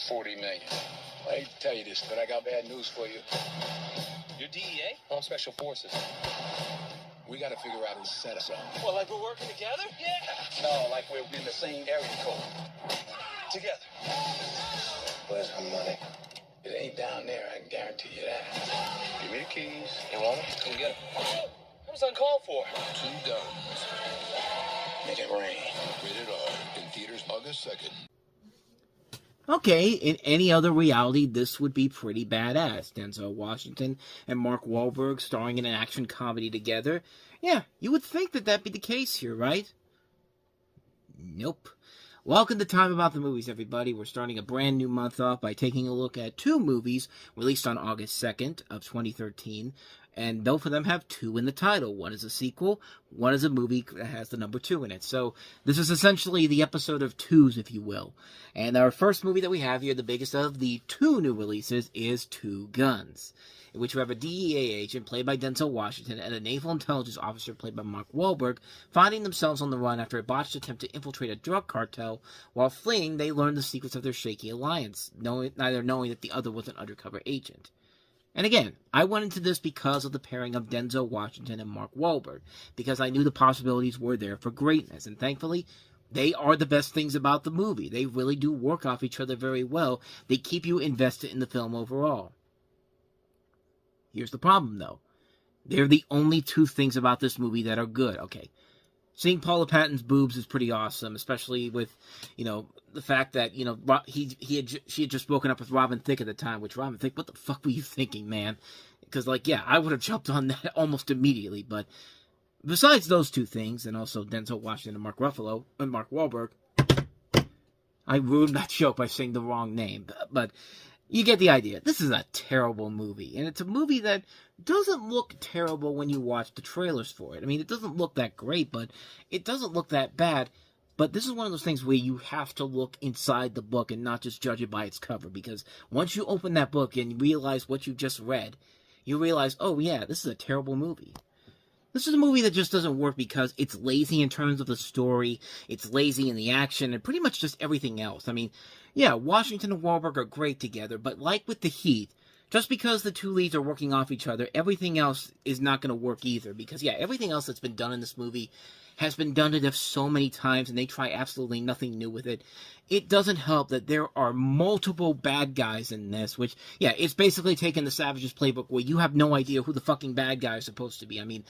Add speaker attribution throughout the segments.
Speaker 1: $40 million. I hate to tell you this, but I got bad news for you.
Speaker 2: You're DEA? I'm Special Forces.
Speaker 1: We gotta figure out who set us up.
Speaker 2: Well, like we're working together?
Speaker 1: Yeah. No, like we're in the same area code.
Speaker 2: Together.
Speaker 1: Where's my money? It ain't down there, I can guarantee you that. Give me the keys.
Speaker 2: You want them? Come get them. What was uncalled for?
Speaker 3: 2 Guns.
Speaker 1: Make it rain.
Speaker 3: Rated R. In theaters August 2nd.
Speaker 4: Okay, in any other reality, this would be pretty badass. Denzel Washington and Mark Wahlberg starring in an action comedy together. Yeah, you would think that that'd be the case here, right? Nope. Welcome to Time About the Movies, everybody. We're starting a brand new month off by taking a look at 2 movies released on August 2nd of 2013. And both of them have 2 in the title. One is a sequel, one is a movie that has the number 2 in it. So this is essentially the episode of 2s, if you will. And our first movie that we have here, the biggest of the 2 new releases, is 2 Guns, in which we have a DEA agent played by Denzel Washington and a naval intelligence officer played by Mark Wahlberg finding themselves on the run after a botched attempt to infiltrate a drug cartel. While fleeing, they learn the secrets of their shaky alliance, neither knowing that the other was an undercover agent. And again, I went into this because of the pairing of Denzel Washington and Mark Wahlberg, because I knew the possibilities were there for greatness, and thankfully, they are the best things about the movie. They really do work off each other very well. They keep you invested in the film overall. Here's the problem, though. They're the only 2 things about this movie that are good. Okay, seeing Paula Patton's boobs is pretty awesome, especially with, the fact that, she had just broken up with Robin Thicke at the time, which Robin Thicke, what the fuck were you thinking, man? Because, I would have jumped on that almost immediately, but besides those 2 things, and also Denzel Washington and Mark Wahlberg, I ruined that joke by saying the wrong name, but you get the idea. This is a terrible movie, and it's a movie that doesn't look terrible when you watch the trailers for it. I mean, it doesn't look that great, but it doesn't look that bad. But this is one of those things where you have to look inside the book and not just judge it by its cover, because once you open that book and realize what you just read, you realize, oh yeah, this is a terrible movie. This is a movie that just doesn't work because it's lazy in terms of the story, it's lazy in the action, and pretty much just everything else. I mean, yeah, Washington and Wahlberg are great together, but like with The Heat, just because the 2 leads are working off each other, everything else is not going to work either. Because, yeah, everything else that's been done in this movie has been done to death so many times, and they try absolutely nothing new with it. It doesn't help that there are multiple bad guys in this, which, yeah, it's basically taking the Savage's playbook where you have no idea who the fucking bad guy is supposed to be. I mean,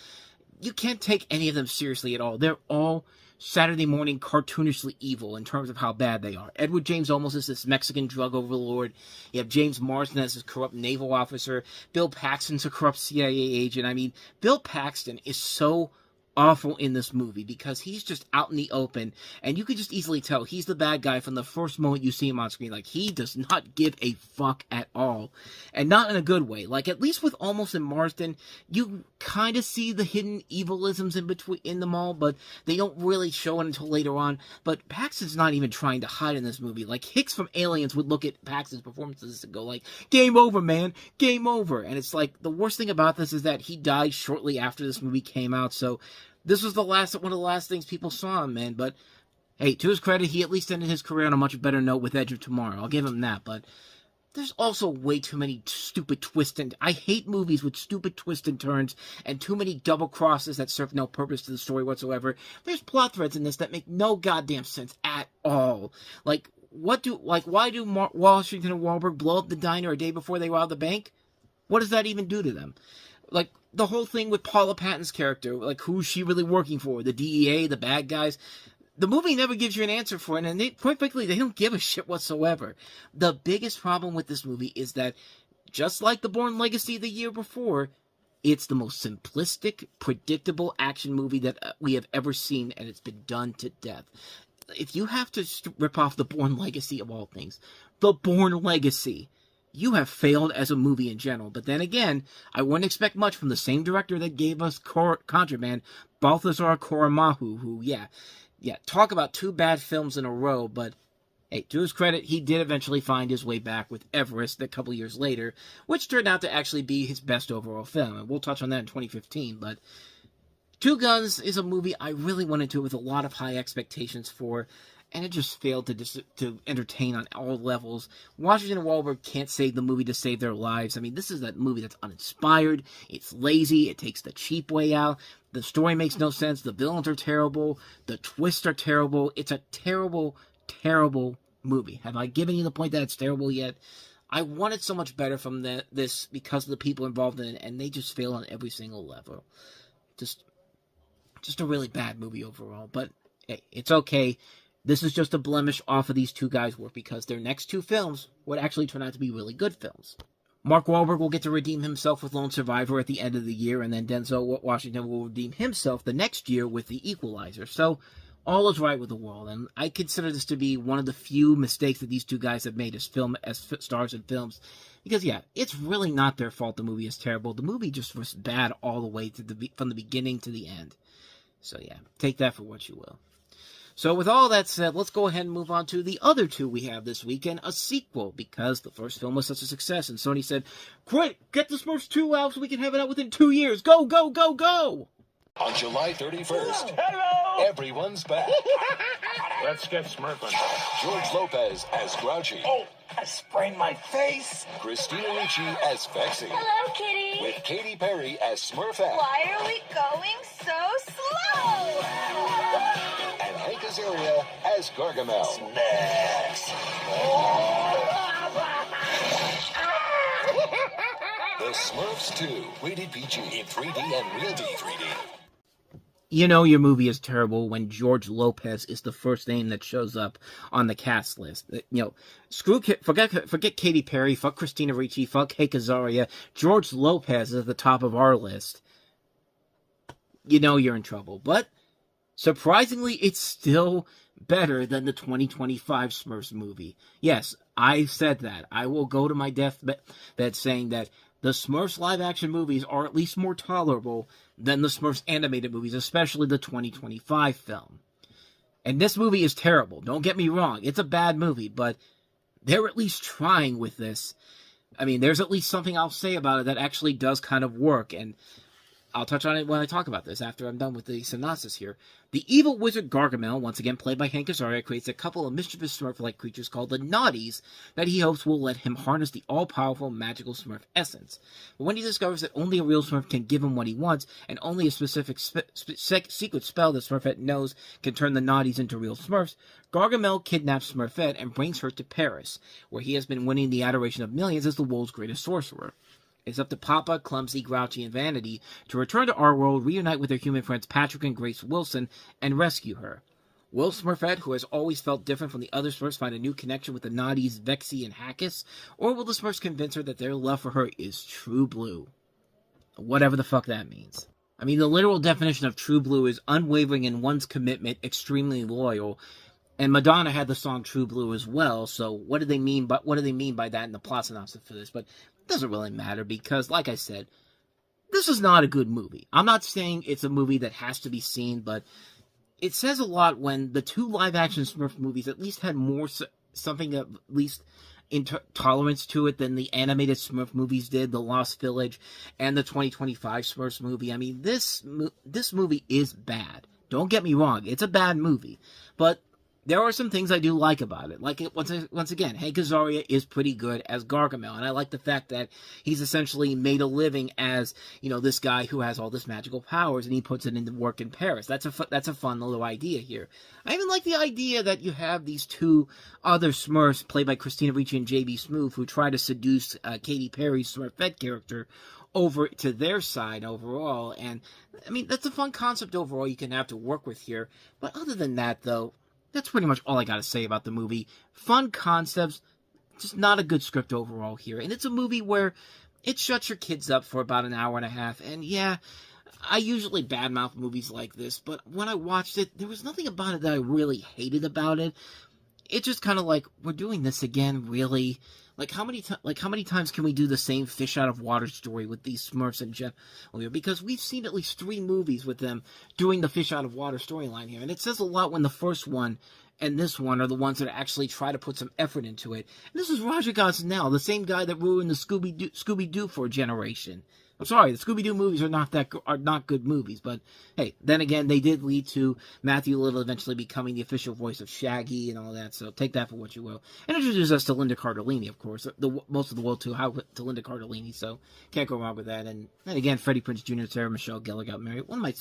Speaker 4: you can't take any of them seriously at all. They're all Saturday morning cartoonishly evil in terms of how bad they are. Edward James Olmos is this Mexican drug overlord. You have James Marsden as this corrupt naval officer. Bill Paxton's a corrupt CIA agent. I mean, Bill Paxton is so awful in this movie because he's just out in the open, and you could just easily tell he's the bad guy from the first moment you see him on screen. Like, he does not give a fuck at all, and not in a good way. Like, at least with Olmos and Marsden, you kind of see the hidden evilisms in them all, but they don't really show it until later on. But Paxton's not even trying to hide in this movie. Like, Hicks from Aliens would look at Paxton's performances and go like, game over, man, game over. And it's like, the worst thing about this is that he died shortly after this movie came out, so this was one of the last things people saw him, man. But, hey, to his credit, he at least ended his career on a much better note with Edge of Tomorrow. I'll give him that, but there's also way too many stupid twists, and I hate movies with stupid twists and turns, and too many double crosses that serve no purpose to the story whatsoever. There's plot threads in this that make no goddamn sense at all. Why do Washington and Wahlberg blow up the diner a day before they rob the bank? What does that even do to them? Like, the whole thing with Paula Patton's character, like, who's she really working for? The DEA, the bad guys? The movie never gives you an answer for it, and quite frankly, they don't give a shit whatsoever. The biggest problem with this movie is that, just like The Bourne Legacy the year before, it's the most simplistic, predictable action movie that we have ever seen, and it's been done to death. If you have to rip off The Bourne Legacy of all things, The Bourne Legacy, you have failed as a movie in general. But then again, I wouldn't expect much from the same director that gave us Contraband, Balthazar Koramahu, who, yeah, talk about 2 bad films in a row, but hey, to his credit, he did eventually find his way back with Everest a couple years later, which turned out to actually be his best overall film, and we'll touch on that in 2015, but 2 Guns is a movie I really went into with a lot of high expectations for, and it just failed to entertain on all levels. Washington and Wahlberg can't save the movie to save their lives. I mean, this is that movie that's uninspired, it's lazy, it takes the cheap way out, the story makes no sense, the villains are terrible, the twists are terrible. It's a terrible, terrible movie. Have I given you the point that it's terrible yet? I wanted so much better from this because of the people involved in it, and they just fail on every single level. Just a really bad movie overall, but hey, it's okay. This is just a blemish off of these two guys' work because their next two films would actually turn out to be really good films. Mark Wahlberg will get to redeem himself with Lone Survivor at the end of the year, and then Denzel Washington will redeem himself the next year with The Equalizer. So, all is right with the world, and I consider this to be one of the few mistakes that these two guys have made as stars in films. Because, yeah, it's really not their fault the movie is terrible. The movie just was bad all the way from the beginning to the end. So, yeah, take that for what you will. So, with all that said, let's go ahead and move on to the other two we have this weekend, a sequel, because the first film was such a success, and Sony said, "Great, get the Smurfs 2 out so we can have it out within 2 years. Go, go, go, go!"
Speaker 3: On July 31st,
Speaker 2: Hello!
Speaker 3: everyone's back.
Speaker 2: Let's get smurfing.
Speaker 3: George Lopez as Grouchy.
Speaker 2: Oh, I sprained my face.
Speaker 3: Christina Ricci as Vexy.
Speaker 5: Hello, kitty.
Speaker 3: With Katy Perry as Smurfette.
Speaker 5: Why are we going so slow?
Speaker 3: And Hank Azaria as Gargamel.
Speaker 2: Next.
Speaker 3: The Smurfs 2, rated PG in 3D and Real D 3D.
Speaker 4: You know your movie is terrible when George Lopez is the first name that shows up on the cast list. You know, forget Katy Perry, fuck Christina Ricci, fuck Hank Azaria. George Lopez is at the top of our list. You know you're in trouble. But, surprisingly, it's still better than the 2025 Smurfs movie. Yes, I said that. I will go to my deathbed saying that the Smurfs live-action movies are at least more tolerable than the Smurfs animated movies, especially the 2025 film. And this movie is terrible. Don't get me wrong. It's a bad movie, but they're at least trying with this. I mean, there's at least something I'll say about it that actually does kind of work, and I'll touch on it when I talk about this after I'm done with the synopsis here. The evil wizard Gargamel, once again played by Hank Azaria, creates a couple of mischievous Smurf-like creatures called the Naughties that he hopes will let him harness the all-powerful magical Smurf essence. But when he discovers that only a real Smurf can give him what he wants, and only a specific secret spell that Smurfette knows can turn the Naughties into real Smurfs, Gargamel kidnaps Smurfette and brings her to Paris, where he has been winning the adoration of millions as the world's greatest sorcerer. It's up to Papa, Clumsy, Grouchy, and Vanity to return to our world, reunite with their human friends Patrick and Grace Wilson, and rescue her. Will Smurfette, who has always felt different from the other Smurfs, find a new connection with the Naughties, Vexy, and Hackus? Or will the Smurfs convince her that their love for her is true blue? Whatever the fuck that means. I mean, the literal definition of true blue is unwavering in one's commitment, extremely loyal. And Madonna had the song True Blue as well, so what do they mean by that in the plot synopsis for this? But it doesn't really matter because, like I said, this is not a good movie. I'm not saying it's a movie that has to be seen, but it says a lot when the two live-action Smurf movies at least had more something at least tolerance to it than the animated Smurf movies did, The Lost Village and the 2025 Smurfs movie. I mean, this movie is bad. Don't get me wrong, it's a bad movie, but there are some things I do like about it. Like, once again, Hank Azaria is pretty good as Gargamel, and I like the fact that he's essentially made a living as, you know, this guy who has all this magical powers, and he puts it into work in Paris. That's a fun little idea here. I even like the idea that you have these two other Smurfs, played by Christina Ricci and J.B. Smoove, who try to seduce Katy Perry's Smurfette character over to their side overall, and, I mean, that's a fun concept overall you can have to work with here. But other than that, though, that's pretty much all I gotta say about the movie. Fun concepts, just not a good script overall here. And it's a movie where it shuts your kids up for about an hour and a half. And yeah, I usually badmouth movies like this, but when I watched it, there was nothing about it that I really hated about it. It's just kind of like, we're doing this again, really? Like, how many times can we do the same fish out of water story with these Smurfs in general? Because we've seen at least 3 movies with them doing the fish out of water storyline here. And it says a lot when the first one and this one are the ones that actually try to put some effort into it. And this is Roger Gosnell, the same guy that ruined the Scooby-Doo for a generation. I'm sorry, the Scooby-Doo movies are not good movies, but hey, then again, they did lead to Matthew Little eventually becoming the official voice of Shaggy and all that, so take that for what you will. And introduce us to Linda Cardellini, of course, most of the world to Linda Cardellini, so can't go wrong with that. And again, Freddie Prinze Jr., Sarah Michelle Gellar got married. What am I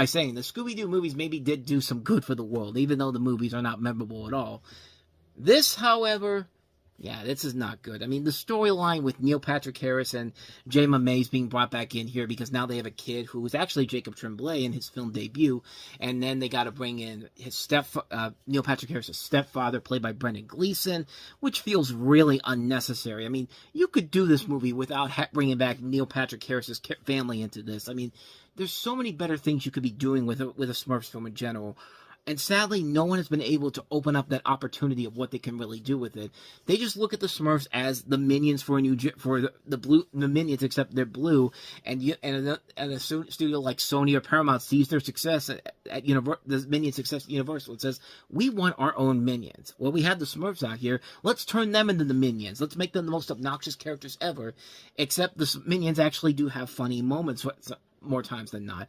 Speaker 4: saying? The Scooby-Doo movies maybe did do some good for the world, even though the movies are not memorable at all. This, however... yeah, this is not good. I mean, the storyline with Neil Patrick Harris and Jayma Mays being brought back in here because now they have a kid who was actually Jacob Tremblay in his film debut, and then they got to bring in his Neil Patrick Harris' stepfather, played by Brendan Gleeson, which feels really unnecessary. I mean, you could do this movie without bringing back Neil Patrick Harris' family into this. I mean, there's so many better things you could be doing with a Smurfs film in general. And sadly, no one has been able to open up that opportunity of what they can really do with it. They just look at the Smurfs as the minions for the minions, except they're blue. And a studio like Sony or Paramount sees their success at the minion success at Universal. It says, we want our own minions. Well, we have the Smurfs out here. Let's turn them into the minions. Let's make them the most obnoxious characters ever. Except the minions actually do have funny moments more times than not.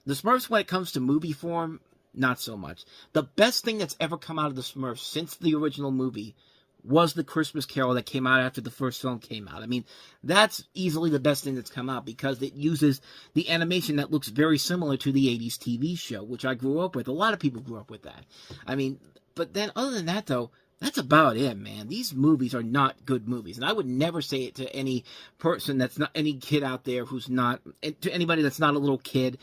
Speaker 4: The Smurfs, when it comes to movie form, not so much. The best thing that's ever come out of the Smurfs since the original movie was the Christmas Carol that came out after the first film came out. I mean, that's easily the best thing that's come out because it uses the animation that looks very similar to the 80s TV show, which I grew up with. A lot of people grew up with that. I mean, but then other than that, though, that's about it, man. These movies are not good movies. And I would never say it to any person that's not, any kid out there who's not, to anybody that's not a little kid,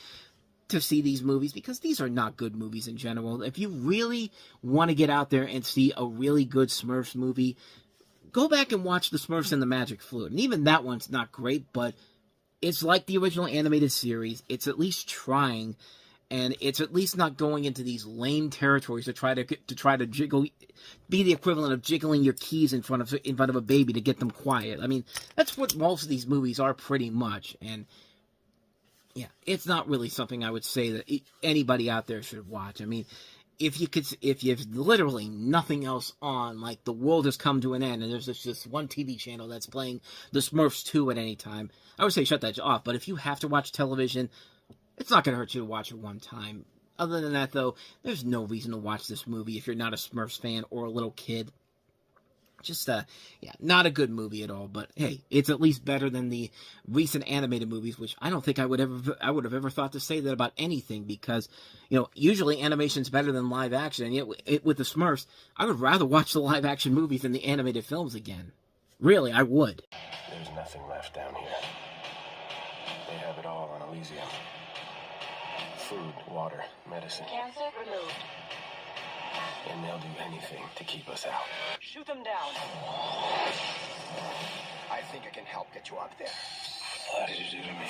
Speaker 4: to see these movies, because these are not good movies in general. If you really want to get out there and see a really good Smurfs movie, go back and watch The Smurfs and the Magic Flute. And even that one's not great, but it's like the original animated series. It's at least trying, and it's at least not going into these lame territories to try to jiggle, be the equivalent of jiggling your keys in front of a baby to get them quiet. I mean, that's what most of these movies are pretty much, and yeah, it's not really something I would say that anybody out there should watch. I mean, if you've literally nothing else on, like the world has come to an end and there's just one TV channel that's playing The Smurfs 2 at any time, I would say shut that off. But if you have to watch television, it's not going to hurt you to watch it one time. Other than that, though, there's no reason to watch this movie if you're not a Smurfs fan or a little kid. Just, yeah, not a good movie at all, but hey, it's at least better than the recent animated movies, which I don't think I would have ever thought to say that about anything, because, usually animation's better than live action, and yet with the Smurfs, I would rather watch the live action movies than the animated films again. Really, I would.
Speaker 1: There's nothing left down here. They have it all on Elysium. Food, water, medicine.
Speaker 5: Cancer removed.
Speaker 1: And they'll do anything to keep us out.
Speaker 2: Shoot them down.
Speaker 6: I think I can help get you up there.
Speaker 1: What did you do to me?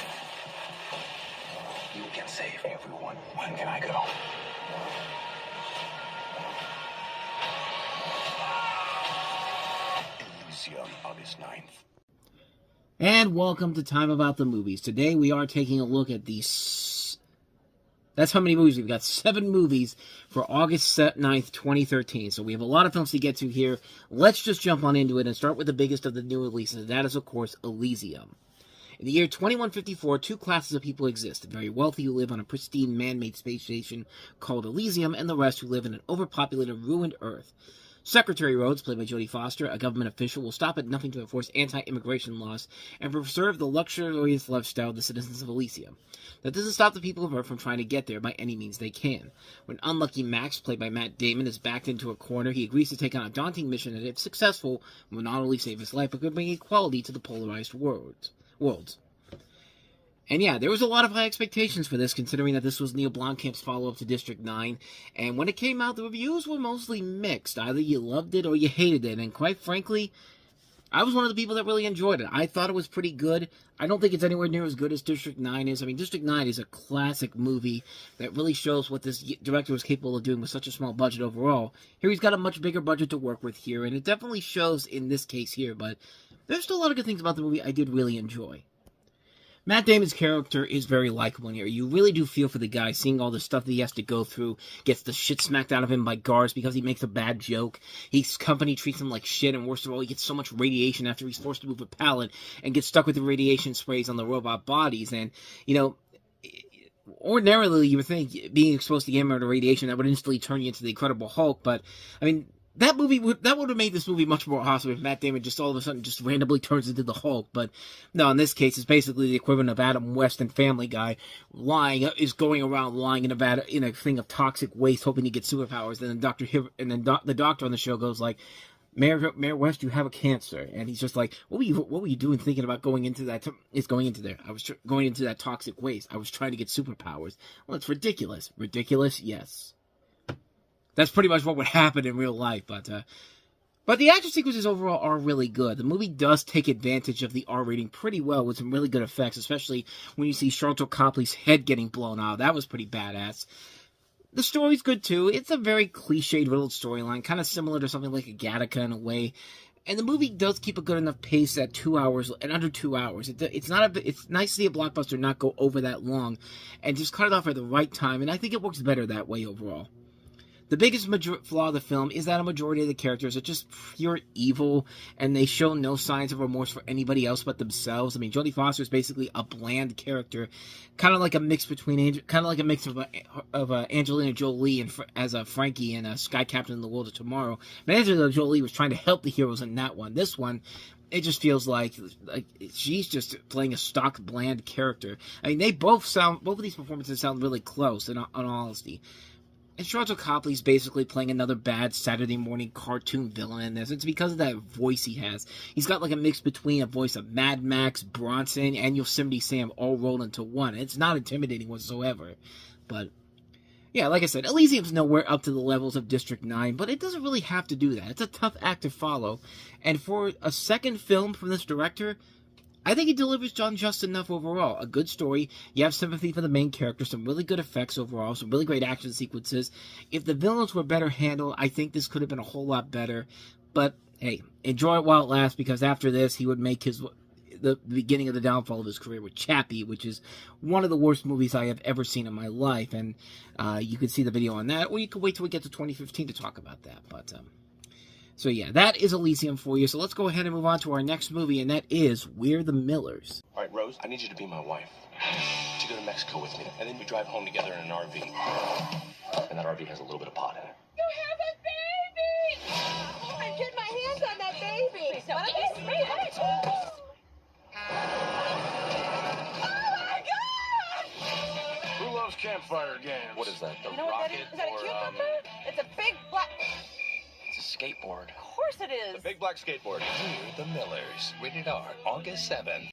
Speaker 6: You can save everyone.
Speaker 1: When can I go?
Speaker 6: Elysium, August 9th.
Speaker 4: And welcome to Time About the Movies. Today we are taking a look at that's how many movies we've got. 7 movies for August 9th, 2013. So we have a lot of films to get to here. Let's just jump on into it and start with the biggest of the new releases. That is, of course, Elysium. In the year 2154, 2 classes of people exist. The very wealthy who live on a pristine man-made space station called Elysium, and the rest who live in an overpopulated, ruined Earth. Secretary Rhodes, played by Jodie Foster, a government official, will stop at nothing to enforce anti-immigration laws and preserve the luxurious lifestyle of the citizens of Elysium. That doesn't stop the people of Earth from trying to get there by any means they can. When unlucky Max, played by Matt Damon, is backed into a corner, he agrees to take on a daunting mission that, if successful, will not only save his life, but could bring equality to the polarized worlds. And yeah, there was a lot of high expectations for this, considering that this was Neil Blomkamp's follow-up to District 9, and when it came out, the reviews were mostly mixed. Either you loved it or you hated it, and quite frankly, I was one of the people that really enjoyed it. I thought it was pretty good. I don't think it's anywhere near as good as District 9 is. I mean, District 9 is a classic movie that really shows what this director was capable of doing with such a small budget overall. Here he's got a much bigger budget to work with here, and it definitely shows in this case here, but there's still a lot of good things about the movie I did really enjoy. Matt Damon's character is very likable here. You really do feel for the guy, seeing all the stuff that he has to go through, gets the shit smacked out of him by guards because he makes a bad joke. His company treats him like shit, and worst of all, he gets so much radiation after he's forced to move a pallet and gets stuck with the radiation sprays on the robot bodies. And, you know, ordinarily you would think being exposed to gamma or radiation, that would instantly turn you into the Incredible Hulk, but, I mean, that would have made this movie much more awesome if Matt Damon just all of a sudden just randomly turns into the Hulk. But no, in this case, it's basically the equivalent of Adam West and Family Guy going around lying in a thing of toxic waste, hoping to get superpowers. And then the doctor on the show goes like, Mayor West, you have a cancer, and he's just like, what were you doing thinking about going into that? Going into there. I was going into that toxic waste. I was trying to get superpowers. Well, it's ridiculous. Ridiculous, yes. That's pretty much what would happen in real life, but the action sequences overall are really good. The movie does take advantage of the R rating pretty well with some really good effects, especially when you see Charlton Copley's head getting blown out. That was pretty badass. The story's good too. It's a very cliched, riddled storyline, kind of similar to something like a Gattaca in a way. And the movie does keep a good enough pace at 2 hours, and under 2 hours. It's nice to see a blockbuster not go over that long, and just cut it off at the right time, and I think it works better that way overall. The biggest flaw of the film is that a majority of the characters are just pure evil, and they show no signs of remorse for anybody else but themselves. I mean, Jodie Foster is basically a bland character, kind of like a mix of Angelina Jolie as a Frankie and Sky Captain in the World of Tomorrow. But Angelina Jolie was trying to help the heroes in that one. This one, it just feels like she's just playing a stock bland character. I mean, both of these performances sound really close, in all honesty. And Charlton Copley's basically playing another bad Saturday morning cartoon villain in this. It's because of that voice he has. He's got like a mix between a voice of Mad Max, Bronson, and Yosemite Sam all rolled into one. It's not intimidating whatsoever. But, yeah, like I said, Elysium's nowhere up to the levels of District 9, but it doesn't really have to do that. It's a tough act to follow. And for a second film from this director, I think he delivers just enough overall. A good story, you have sympathy for the main character, some really good effects overall, some really great action sequences. If the villains were better handled, I think this could have been a whole lot better. But, hey, enjoy it while it lasts, because after this, he would make the beginning of the downfall of his career with Chappie, which is one of the worst movies I have ever seen in my life. And you can see the video on that, or you can wait till we get to 2015 to talk about that. But, so yeah, that is Elysium for you. So let's go ahead and move on to our next movie, and that is We're the Millers.
Speaker 1: All right, Rose, I need you to be my wife. To go to Mexico with me, and then we drive home together in an RV. And that RV has a little bit of pot in it.
Speaker 5: You have a baby! I get my hands on that baby! Please don't kiss me! Oh my God!
Speaker 2: Who loves campfire games?
Speaker 1: What is that? The
Speaker 5: You know what that
Speaker 1: rocket
Speaker 5: is? Is that a
Speaker 1: or,
Speaker 5: cucumber? It's a big black...
Speaker 1: It's a skateboard.
Speaker 5: Of course it is.
Speaker 2: The big black skateboard.
Speaker 3: We're the Millers. Rated R. August 7th.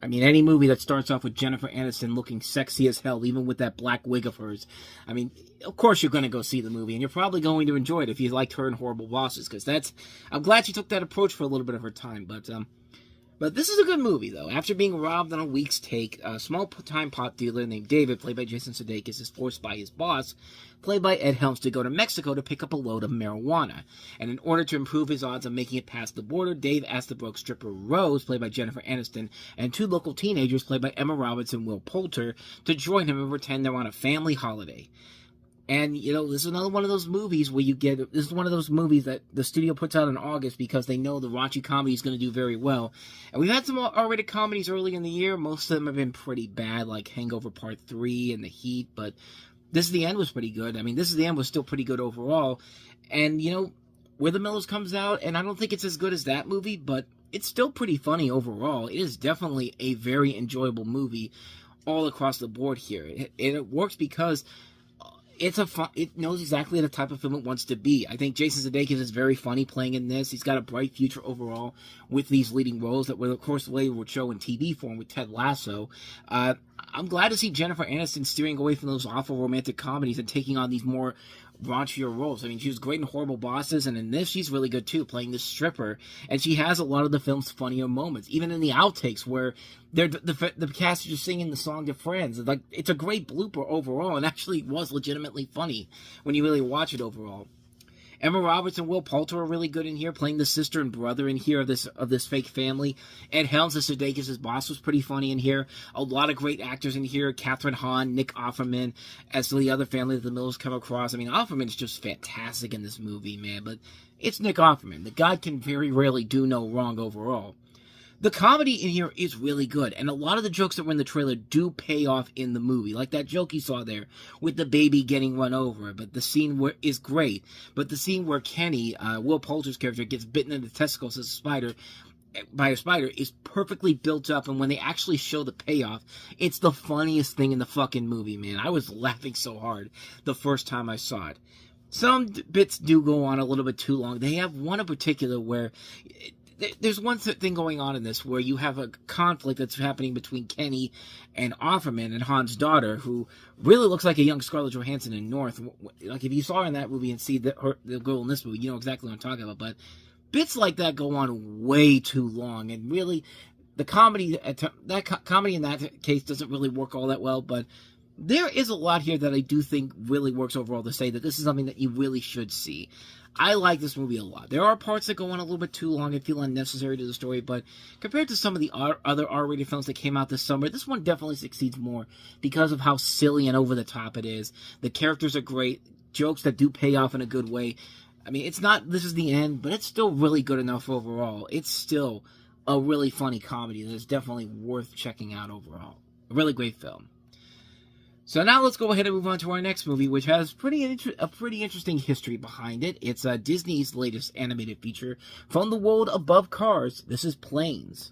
Speaker 4: I mean, any movie that starts off with Jennifer Aniston looking sexy as hell, even with that black wig of hers, I mean, of course you're going to go see the movie, and you're probably going to enjoy it if you liked her in Horrible Bosses, because I'm glad she took that approach for a little bit of her time, but this is a good movie, though. After being robbed on a week's take, a small-time pot dealer named David, played by Jason Sudeikis, is forced by his boss, played by Ed Helms, to go to Mexico to pick up a load of marijuana. And in order to improve his odds of making it past the border, Dave asked the broke stripper Rose, played by Jennifer Aniston, and 2 local teenagers, played by Emma Roberts and Will Poulter, to join him and pretend they're on a family holiday. And, you know, this is another one of those movies where this is one of those movies that the studio puts out in August because they know the raunchy comedy is going to do very well. And we've had some R-rated comedies early in the year. Most of them have been pretty bad, like Hangover Part 3 and The Heat, but This Is the End was pretty good. I mean, This Is the End was still pretty good overall. And, you know, Where the Millers comes out, and I don't think it's as good as that movie, but it's still pretty funny overall. It is definitely a very enjoyable movie all across the board here. It works because it knows exactly the type of film it wants to be. I think Jason Sudeikis is very funny playing in this. He's got a bright future overall with these leading roles that will, of course, later would show in TV form with Ted Lasso. I'm glad to see Jennifer Aniston steering away from those awful romantic comedies and taking on these more raunchier roles. I mean, she was great in Horrible Bosses, and in this, she's really good too, playing this stripper. And she has a lot of the film's funnier moments, even in the outtakes where the cast is just singing the song to friends. Like, it's a great blooper overall, and actually was legitimately funny when you really watch it overall. Emma Roberts and Will Poulter are really good in here, playing the sister and brother in here of this fake family. Ed Helms as Sudeikis' boss was pretty funny in here. A lot of great actors in here. Catherine Hahn, Nick Offerman as the other family that the Millers come across. I mean, Offerman's just fantastic in this movie, man. But it's Nick Offerman. The guy can very rarely do no wrong overall. The comedy in here is really good, and a lot of the jokes that were in the trailer do pay off in the movie, like that joke you saw there with the baby getting run over. But the scene is great. But the scene where Kenny, Will Poulter's character, gets bitten in the testicles by a spider is perfectly built up, and when they actually show the payoff, it's the funniest thing in the fucking movie, man. I was laughing so hard the first time I saw it. Some bits do go on a little bit too long. They have one in particular where there's one thing going on in this where you have a conflict that's happening between Kenny and Offerman and Han's daughter, who really looks like a young Scarlett Johansson in North. Like, if you saw her in that movie and see the girl in this movie, you know exactly what I'm talking about. But bits like that go on way too long, and really, the comedy in that case doesn't really work all that well. But there is a lot here that I do think really works overall to say that this is something that you really should see. I like this movie a lot. There are parts that go on a little bit too long and feel unnecessary to the story, but compared to some of the other R-rated films that came out this summer, this one definitely succeeds more because of how silly and over the top it is. The characters are great, jokes that do pay off in a good way. I mean, it's not This Is the End, but it's still really good enough overall. It's still a really funny comedy that is definitely worth checking out overall. A really great film. So now let's go ahead and move on to our next movie, which has a pretty interesting history behind it. It's Disney's latest animated feature from the world above cars. This is Planes.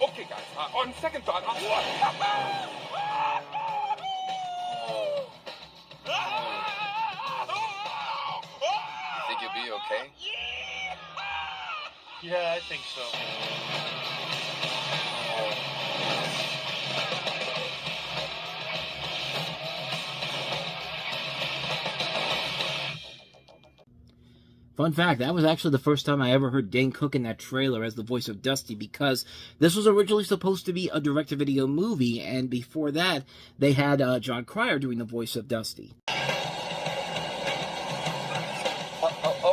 Speaker 2: Okay, guys, on second thought,
Speaker 3: You think you'll be okay?
Speaker 2: Yeah, I think so.
Speaker 4: Fun fact, that was actually the first time I ever heard Dane Cook in that trailer as the voice of Dusty, because this was originally supposed to be a direct-to-video movie, and before that, they had John Cryer doing the voice of Dusty.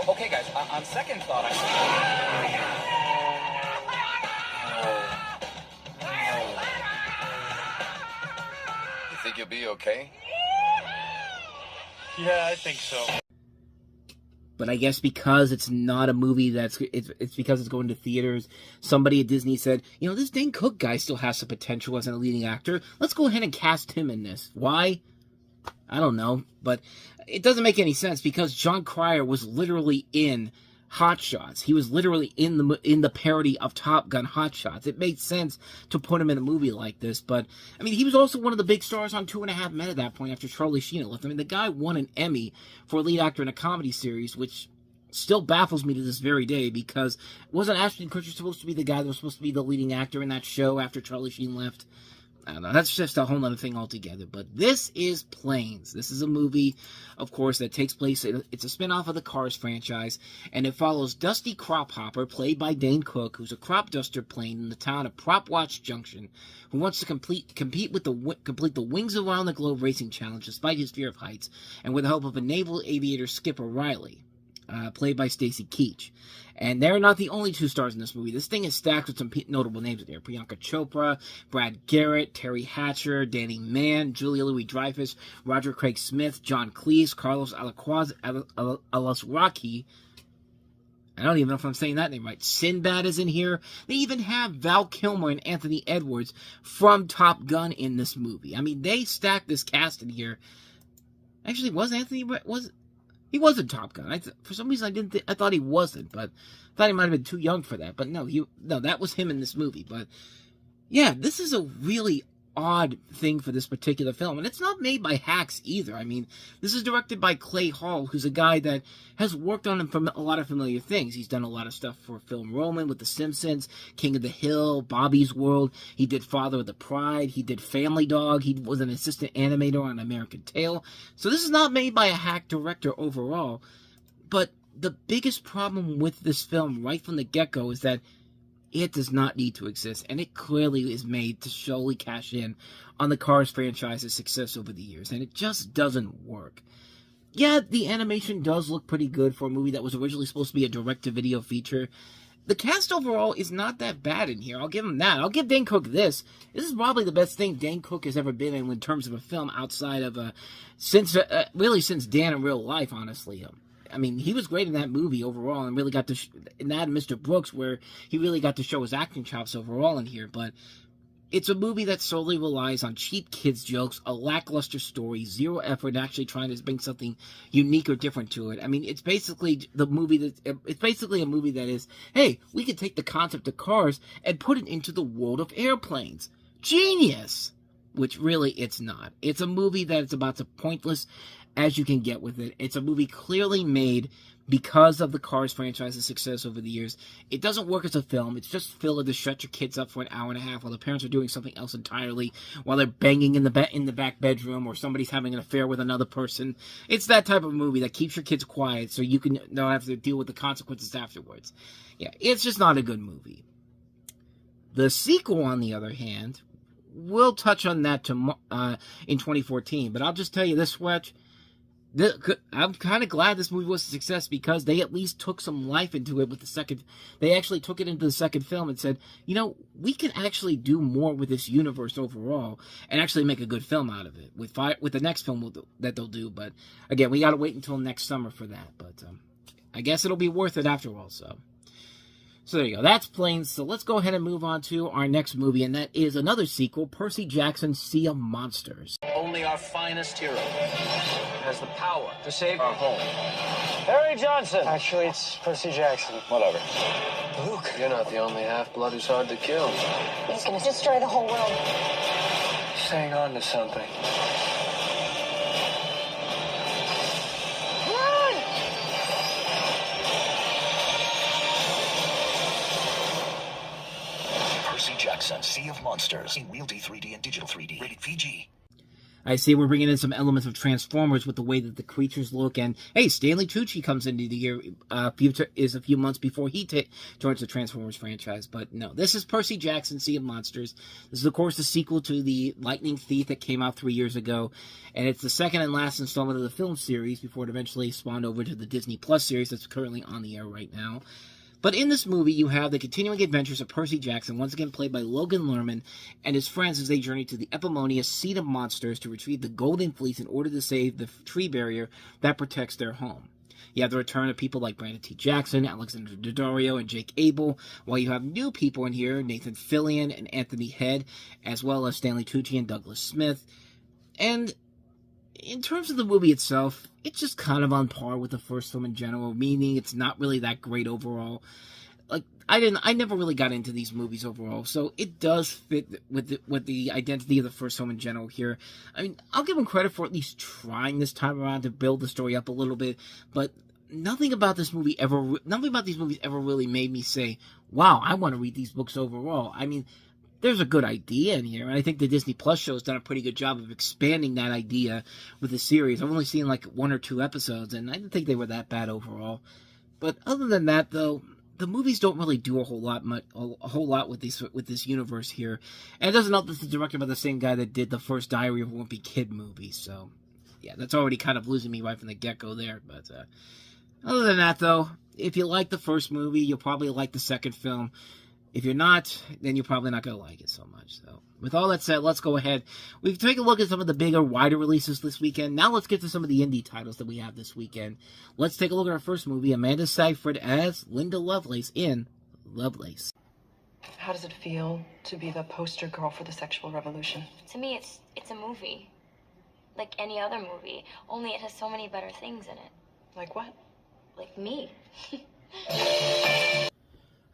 Speaker 6: Okay, guys, on second thought,
Speaker 3: You think you'll be okay?
Speaker 2: Yeah, I think so.
Speaker 4: But I guess because it's not a movie it's because it's going to theaters, somebody at Disney said, you know, this Dane Cook guy still has some potential as a leading actor. Let's go ahead and cast him in this. Why? I don't know. But it doesn't make any sense because John Cryer was literally in Hot Shots. He was literally in the parody of Top Gun Hot Shots. It made sense to put him in a movie like this, but I mean, he was also one of the big stars on 2.5 Men at that point after Charlie Sheen left. I mean, the guy won an Emmy for lead actor in a comedy series, which still baffles me to this very day, because wasn't Ashton Kutcher supposed to be the guy that was supposed to be the leading actor in that show after Charlie Sheen left? I don't know, that's just a whole other thing altogether. But this is Planes. This is a movie, of course, that takes place, it's a spin-off of the Cars franchise, and it follows Dusty Crophopper, played by Dane Cook, who's a crop duster plane in the town of Propwatch Junction, who wants to complete the Wings Around the Globe racing challenge despite his fear of heights, and with the help of a naval aviator, Skipper Riley, played by Stacy Keach. And they're not the only two stars in this movie. This thing is stacked with some notable names in there. Priyanka Chopra, Brad Garrett, Terry Hatcher, Danny Mann, Julia Louis-Dreyfus, Roger Craig Smith, John Cleese, Carlos Alazraqui, I don't even know if I'm saying that name right. Sinbad is in here. They even have Val Kilmer and Anthony Edwards from Top Gun in this movie. I mean, they stacked this cast in here. Actually, he was in Top Gun. For some reason, I thought he wasn't, but I thought he might have been too young for that. But no, that was him in this movie. But yeah, this is a really odd thing for this particular film, and it's not made by hacks either. I mean, this is directed by Clay Hall, who's a guy that has worked on a lot of familiar things. He's done a lot of stuff for Film Roman with The Simpsons, King of the Hill, Bobby's World. He did Father of the Pride. He did Family Dog. He was an assistant animator on American Tail. So this is not made by a hack director overall, but the biggest problem with this film right from the get-go is that it does not need to exist, and it clearly is made to solely cash in on the Cars franchise's success over the years, and it just doesn't work. Yeah, the animation does look pretty good for a movie that was originally supposed to be a direct-to-video feature. The cast overall is not that bad in here. I'll give him that. I'll give Dane Cook this. This is probably the best thing Dane Cook has ever been in terms of a film outside of, since Dan in Real Life, honestly. I mean, he was great in that movie overall, and really got to, in that Mr. Brooks, where he really got to show his acting chops overall in here, but it's a movie that solely relies on cheap kids' jokes, a lackluster story, zero effort actually trying to bring something unique or different to it. I mean, it's basically a movie that is, hey, we could take the concept of cars and put it into the world of airplanes. Genius! Which really it's not. It's a movie that is about as pointless as you can get with it. It's a movie clearly made because of the Cars franchise's success over the years. It doesn't work as a film. It's just filler to shut your kids up for an hour and a half while the parents are doing something else entirely, while they're banging in the back bedroom, or somebody's having an affair with another person. It's that type of movie that keeps your kids quiet so you don't have to deal with the consequences afterwards. Yeah, it's just not a good movie. The sequel, on the other hand, we'll touch on that in 2014, but I'll just tell you this much. I'm kind of glad this movie was a success because they at least took some life into it with the second. They actually took it into the second film and said, you know, we can actually do more with this universe overall and actually make a good film out of it with the next film that they'll do. But again, we got to wait until next summer for that. But I guess it'll be worth it after all. So there you go. That's Planes. So let's go ahead and move on to our next movie, and that is another sequel, Percy Jackson's Sea of Monsters.
Speaker 6: Only our finest hero has the power to save
Speaker 7: our home.
Speaker 8: Harry Johnson. Actually, it's Percy Jackson.
Speaker 7: Whatever.
Speaker 1: Luke, you're not the only half-blood who's hard to kill.
Speaker 5: He's gonna destroy the whole world.
Speaker 1: Just hang on to something.
Speaker 3: Percy Jackson, Sea of Monsters, in Real D 3D and Digital 3D, rated PG.
Speaker 4: I see we're bringing in some elements of Transformers with the way that the creatures look, and hey, Stanley Tucci comes into the year, a few months before he joins the Transformers franchise, but no, this is Percy Jackson, Sea of Monsters. This is, of course, the sequel to the Lightning Thief that came out 3 years ago, and it's the second and last installment of the film series before it eventually spawned over to the Disney Plus series that's currently on the air right now. But in this movie, you have the continuing adventures of Percy Jackson, once again played by Logan Lerman, and his friends as they journey to the Epimonious Seat of Monsters to retrieve the Golden Fleece in order to save the tree barrier that protects their home. You have the return of people like Brandon T. Jackson, Alexander Daddario, and Jake Abel, while you have new people in here, Nathan Fillion and Anthony Head, as well as Stanley Tucci and Douglas Smith. And in terms of the movie itself, it's just kind of on par with the first film in general, meaning it's not really that great overall. Like, I never really got into these movies overall, so it does fit with the identity of the first film in general here. I mean, I'll give them credit for at least trying this time around to build the story up a little bit, but nothing about these movies ever really made me say, wow, I want to read these books overall. I mean, there's a good idea in here, and I think the Disney Plus show has done a pretty good job of expanding that idea with the series. I've only seen like 1 or 2 episodes, and I didn't think they were that bad overall. But other than that, though, the movies don't really do a whole lot with this universe here. And it doesn't help that it's directed by the same guy that did the first Diary of a Wimpy Kid movie. So, yeah, that's already kind of losing me right from the get-go there. But other than that, though, if you like the first movie, you'll probably like the second film. If you're not, then you're probably not going to like it so much. So, with all that said, let's go ahead. We've taken a look at some of the bigger, wider releases this weekend. Now let's get to some of the indie titles that we have this weekend. Let's take a look at our first movie, Amanda Seyfried as Linda Lovelace in Lovelace.
Speaker 7: How does it feel to be the poster girl for the sexual revolution?
Speaker 9: To me, it's a movie. Like any other movie, only it has so many better things in it.
Speaker 7: Like what?
Speaker 9: Like me.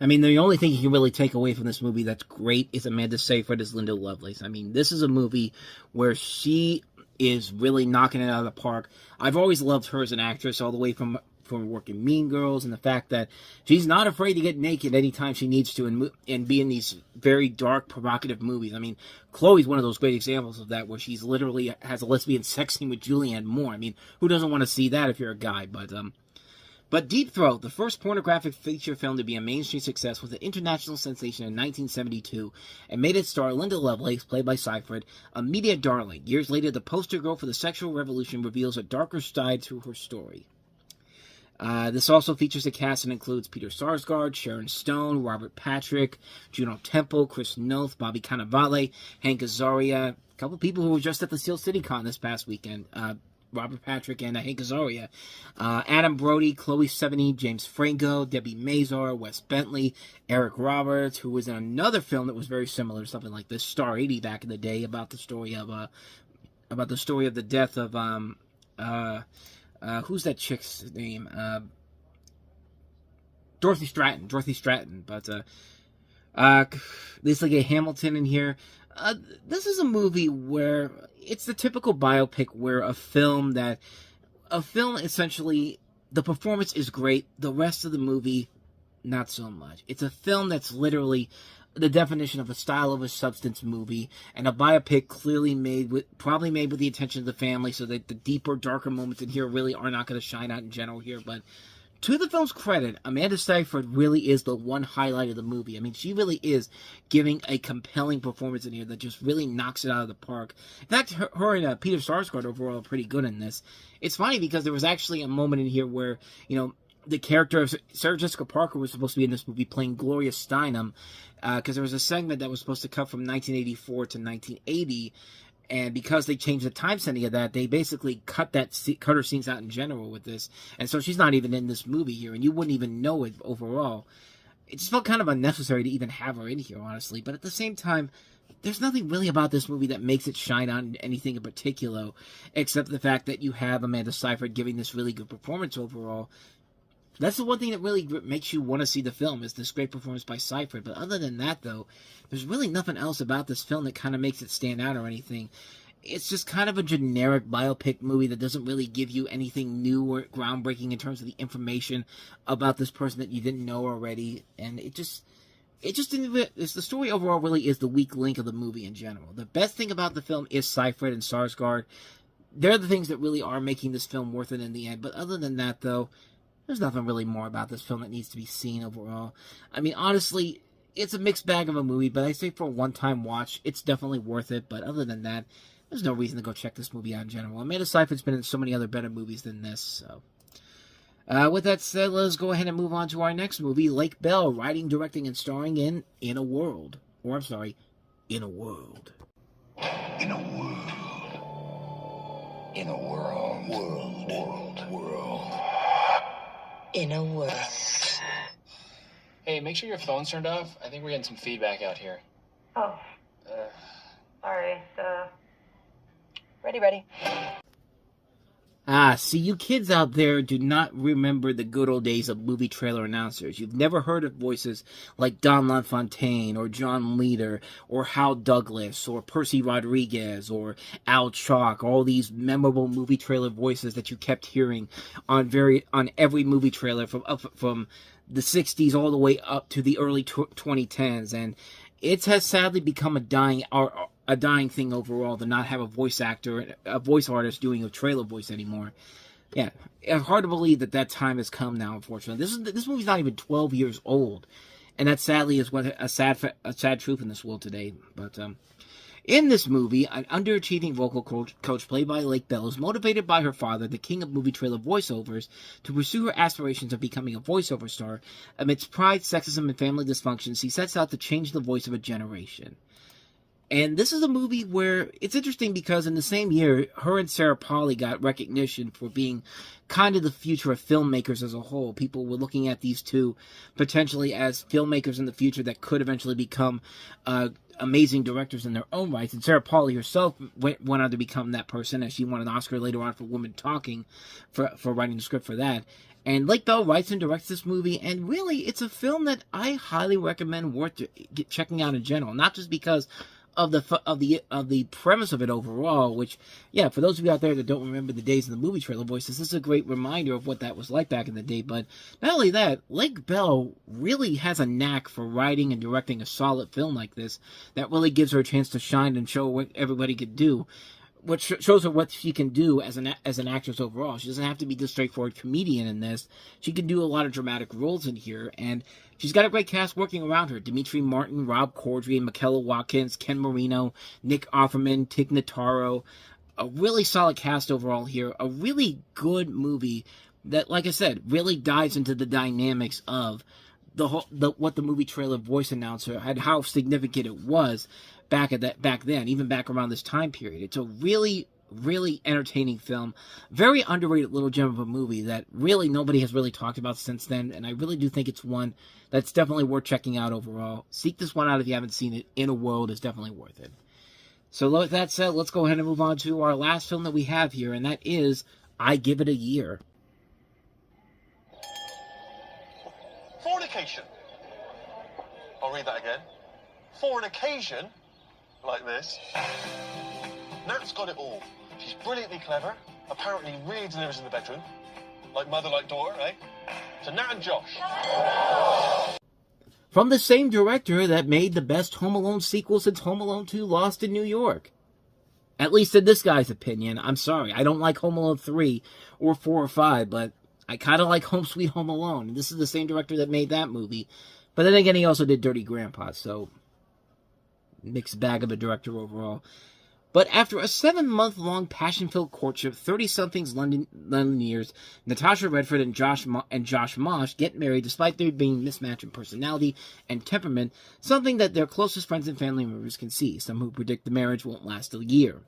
Speaker 4: I mean, the only thing you can really take away from this movie that's great is Amanda Seyfried as Linda Lovelace. I mean, this is a movie where she is really knocking it out of the park. I've always loved her as an actress, all the way from working Mean Girls, and the fact that she's not afraid to get naked anytime she needs to and be in these very dark, provocative movies. I mean, Chloe's one of those great examples of that, where she's literally has a lesbian sex scene with Julianne Moore. I mean, who doesn't want to see that if you're a guy? But Deep Throat, the first pornographic feature film to be a mainstream success, was an international sensation in 1972 and made it star Linda Lovelace, played by Seyfried, a media darling. Years later, the poster girl for the sexual revolution reveals a darker side to her story. This also features a cast and includes Peter Sarsgaard, Sharon Stone, Robert Patrick, Juno Temple, Chris Noth, Bobby Cannavale, Hank Azaria, a couple people who were just at the Steel City Con this past weekend. Robert Patrick and Hank Azaria, Adam Brody, Chloe Sevigny, James Franco, Debbie Mazar, Wes Bentley, Eric Roberts, who was in another film that was very similar, something like this, Star 80 back in the day, about the story of the death of who's that chick's name? Dorothy Stratton. But Lisa Gay Hamilton in here. This is a movie where it's the typical biopic where a film essentially, the performance is great, the rest of the movie, not so much. It's a film that's literally the definition of a style of a substance movie, and a biopic clearly probably made with the attention of the family, so that the deeper, darker moments in here really are not going to shine out in general here. But to the film's credit, Amanda Seyfried really is the one highlight of the movie. I mean, she really is giving a compelling performance in here that just really knocks it out of the park. In fact, her and Peter Sarsgaard overall are pretty good in this. It's funny because there was actually a moment in here where, the character of Sarah Jessica Parker was supposed to be in this movie playing Gloria Steinem, because there was a segment that was supposed to cut from 1984 to 1980, and because they changed the time setting of that, they basically cut her scenes out in general with this, and so she's not even in this movie here, and you wouldn't even know it overall. It just felt kind of unnecessary to even have her in here, honestly, but at the same time, there's nothing really about this movie that makes it shine on anything in particular, except the fact that you have Amanda Seyfried giving this really good performance overall. That's the one thing that really makes you want to see the film, is this great performance by Seyfried. But other than that, though, there's really nothing else about this film that kind of makes it stand out or anything. It's just kind of a generic biopic movie that doesn't really give you anything new or groundbreaking in terms of the information about this person that you didn't know already. And it just didn't. The story overall really is the weak link of the movie in general. The best thing about the film is Seyfried and Sarsgaard. They're the things that really are making this film worth it in the end. But other than that, though, there's nothing really more about this film that needs to be seen overall. I mean, honestly, it's a mixed bag of a movie, but I say for a one-time watch, it's definitely worth it. But other than that, there's no reason to go check this movie out in general. Amanda Seyfried's been in so many other better movies than this, so. With that said, let's go ahead and move on to our next movie, Lake Bell, writing, directing, and starring in a World. Or, I'm sorry, In a World.
Speaker 3: In a world. In a world. World.
Speaker 7: In a world.
Speaker 8: Hey, make sure your phone's turned off. I think we're getting some feedback out here.
Speaker 7: Oh. Sorry. Ready.
Speaker 4: See, you kids out there do not remember the good old days of movie trailer announcers. You've never heard of voices like Don LaFontaine, or John Leader, or Hal Douglas, or Percy Rodriguez, or Al Chalk, all these memorable movie trailer voices that you kept hearing on every movie trailer from the 60s all the way up to the early 2010s, and it has sadly become a dying thing overall to not have a voice artist doing a trailer voice anymore. Yeah, it's hard to believe that time has come now, unfortunately. This movie's not even 12 years old, and that sadly is what a sad truth in this world today. But In this movie, an underachieving vocal coach played by Lake Bell is motivated by her father, the king of movie trailer voiceovers, to pursue her aspirations of becoming a voiceover star. Amidst pride, sexism, and family dysfunctions, she sets out to change the voice of a generation. And this is a movie where it's interesting because in the same year, her and Sarah Polley got recognition for being kind of the future of filmmakers as a whole. People were looking at these two potentially as filmmakers in the future that could eventually become amazing directors in their own rights. And Sarah Polley herself went on to become that person, as she won an Oscar later on for Women Talking for writing the script for that. And Lake Bell writes and directs this movie, and really, it's a film that I highly recommend worth checking out in general. Not just because of the premise of it overall, which, yeah, for those of you out there that don't remember the days of the movie trailer voices, this is a great reminder of what that was like back in the day. But not only that, Lake Bell really has a knack for writing and directing a solid film like this that really gives her a chance to shine and show what everybody could do. Which shows her what she can do as an actress overall. She doesn't have to be the straightforward comedian in this. She can do a lot of dramatic roles in here, and she's got a great cast working around her. Dimitri Martin, Rob Corddry, Michaela Watkins, Ken Marino, Nick Offerman, Tig Notaro. A really solid cast overall here. A really good movie that, like I said, really dives into the dynamics of what the movie trailer voice announcer and how significant it was back then, even back around this time period. It's a really, really entertaining film. Very underrated little gem of a movie that really nobody has really talked about since then, and I really do think it's one that's definitely worth checking out overall. Seek this one out if you haven't seen it. In a World is definitely worth it. So with that said, let's go ahead and move on to our last film that we have here, and that is I Give It a Year.
Speaker 10: Fornication. I'll read that again. For an occasion like this, Nat's got it all. She's brilliantly clever, apparently really delivers in the bedroom. Like mother, like daughter, eh? So Nat and Josh.
Speaker 4: From the same director that made the best Home Alone sequel since Home Alone 2 Lost in New York. At least in this guy's opinion. I'm sorry, I don't like Home Alone 3 or 4 or 5, but I kind of like Home Sweet Home Alone. This is the same director that made that movie. But then again, he also did Dirty Grandpa, so mixed bag of a director overall. But after a 7-month-long passion-filled courtship, 30-somethings Londoners, Natasha Redford and Josh Mosh get married despite there being mismatch in personality and temperament, something that their closest friends and family members can see, some who predict the marriage won't last a year.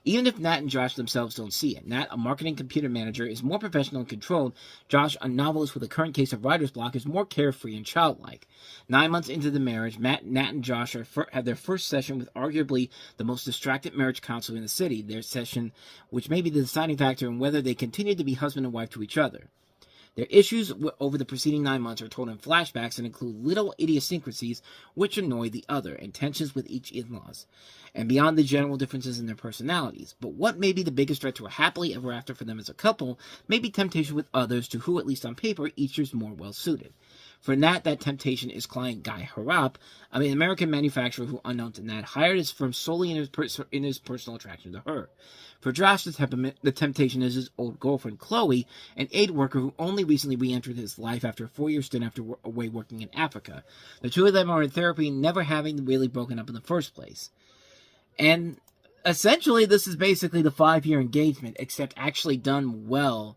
Speaker 4: Even if Nat and Josh themselves don't see it. Nat, a marketing computer manager, is more professional and controlled. Josh, a novelist with a current case of writer's block, is more carefree and childlike. 9 months into the marriage, Nat and Josh have their first session with arguably the most distracted marriage counselor in the city, their session which may be the deciding factor in whether they continue to be husband and wife to each other. Their issues over the preceding 9 months are told in flashbacks and include little idiosyncrasies which annoy the other, and tensions with each in-laws, and beyond the general differences in their personalities. But what may be the biggest threat to a happily ever after for them as a couple may be temptation with others to who, at least on paper, each is more well-suited. For Nat, that temptation is client Guy Harrop, an American manufacturer who, unknown to Nat, hired his firm solely in his personal attraction to her. For Josh, the temptation is his old girlfriend, Chloe, an aid worker who only recently re-entered his life after a 4-year stint away working in Africa. The two of them are in therapy, never having really broken up in the first place. And essentially, this is basically the 5-year engagement, except actually done well.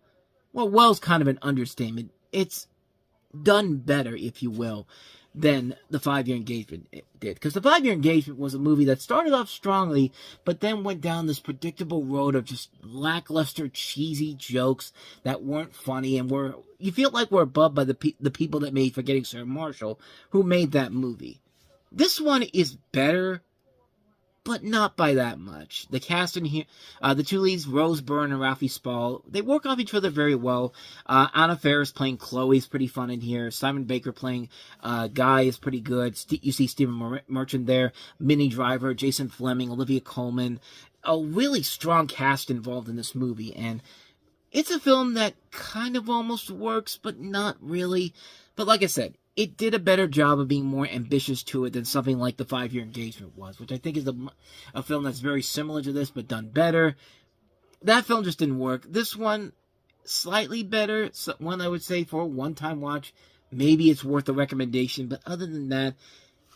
Speaker 4: Well, well's kind of an understatement. It's done better, if you will, than the 5-year engagement did. Because the 5-year engagement was a movie that started off strongly, but then went down this predictable road of just lackluster, cheesy jokes that weren't funny, and you feel like we're above by the people that made Forgetting Sarah Marshall, who made that movie. This one is better, but not by that much. The cast in here, the two leads, Rose Byrne and Ralphie Spall, they work off each other very well. Anna Faris playing Chloe is pretty fun in here. Simon Baker playing Guy is pretty good. You see Stephen Merchant there, Minnie Driver, Jason Fleming, Olivia Colman. A really strong cast involved in this movie, and it's a film that kind of almost works, but not really. But like I said, it did a better job of being more ambitious to it than something like The 5-Year Engagement was, which I think is a film that's very similar to this, but done better. That film just didn't work. This one, slightly better. One I would say for a one-time watch. Maybe it's worth a recommendation, but other than that,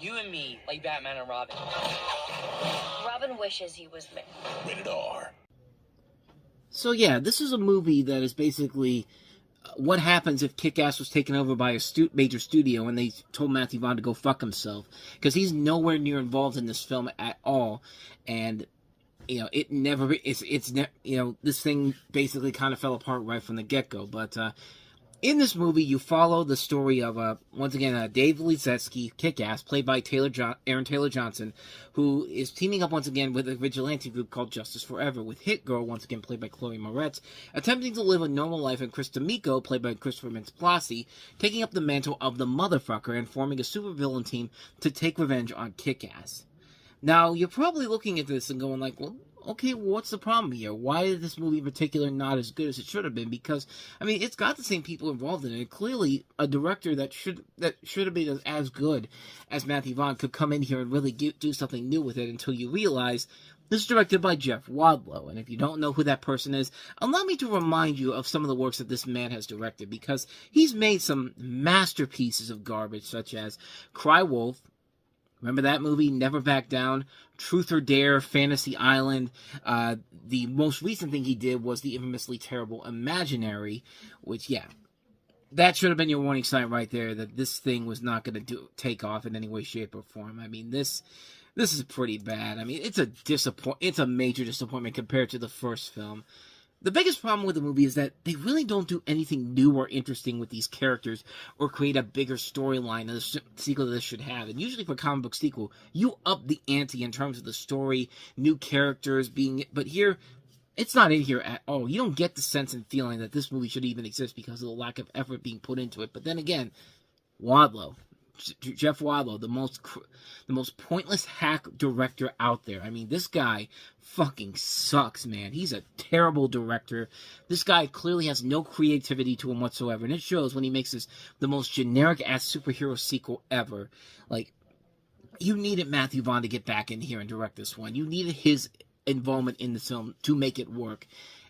Speaker 6: You and me, like Batman and Robin.
Speaker 9: Robin wishes he was me.
Speaker 3: Rated R.
Speaker 4: So yeah, this is a movie that is basically what happens if Kick-Ass was taken over by a major studio and they told Matthew Vaughn to go fuck himself, because he's nowhere near involved in this film at all, and you know this thing basically kind of fell apart right from the get-go. But in this movie, you follow the story of, once again, Dave Lizetsky, Kick-Ass, played by Aaron Taylor Johnson, who is teaming up once again with a vigilante group called Justice Forever, with Hit Girl, once again played by Chloe Moretz, attempting to live a normal life, and Chris D'Amico, played by Christopher Mintz-Plasse, taking up the mantle of the motherfucker and forming a supervillain team to take revenge on Kick-Ass. Now, you're probably looking at this and going like, well, okay, well, what's the problem here? Why is this movie in particular not as good as it should have been? Because, I mean, it's got the same people involved in it. Clearly, a director that should have been as good as Matthew Vaughn could come in here and really do something new with it, until you realize this is directed by Jeff Wadlow. And if you don't know who that person is, allow me to remind you of some of the works that this man has directed, because he's made some masterpieces of garbage, such as Cry Wolf. Remember that movie? Never Back Down, Truth or Dare, Fantasy Island. The most recent thing he did was the infamously terrible Imaginary, which, yeah, that should have been your warning sign right there, that this thing was not going to take off in any way, shape, or form. I mean, this is pretty bad. I mean, it's a major disappointment compared to the first film. The biggest problem with the movie is that they really don't do anything new or interesting with these characters, or create a bigger storyline that the sequel to this should have. And usually for a comic book sequel, you up the ante in terms of the story, new characters but here, it's not in here at all. You don't get the sense and feeling that this movie should even exist because of the lack of effort being put into it. But then again, Jeff Wadlow, the most pointless hack director out there. I mean, this guy fucking sucks, man. He's a terrible director. This guy clearly has no creativity to him whatsoever, and it shows when he makes the most generic-ass superhero sequel ever. Like, you needed Matthew Vaughn to get back in here and direct this one. You needed his involvement in the film to make it work.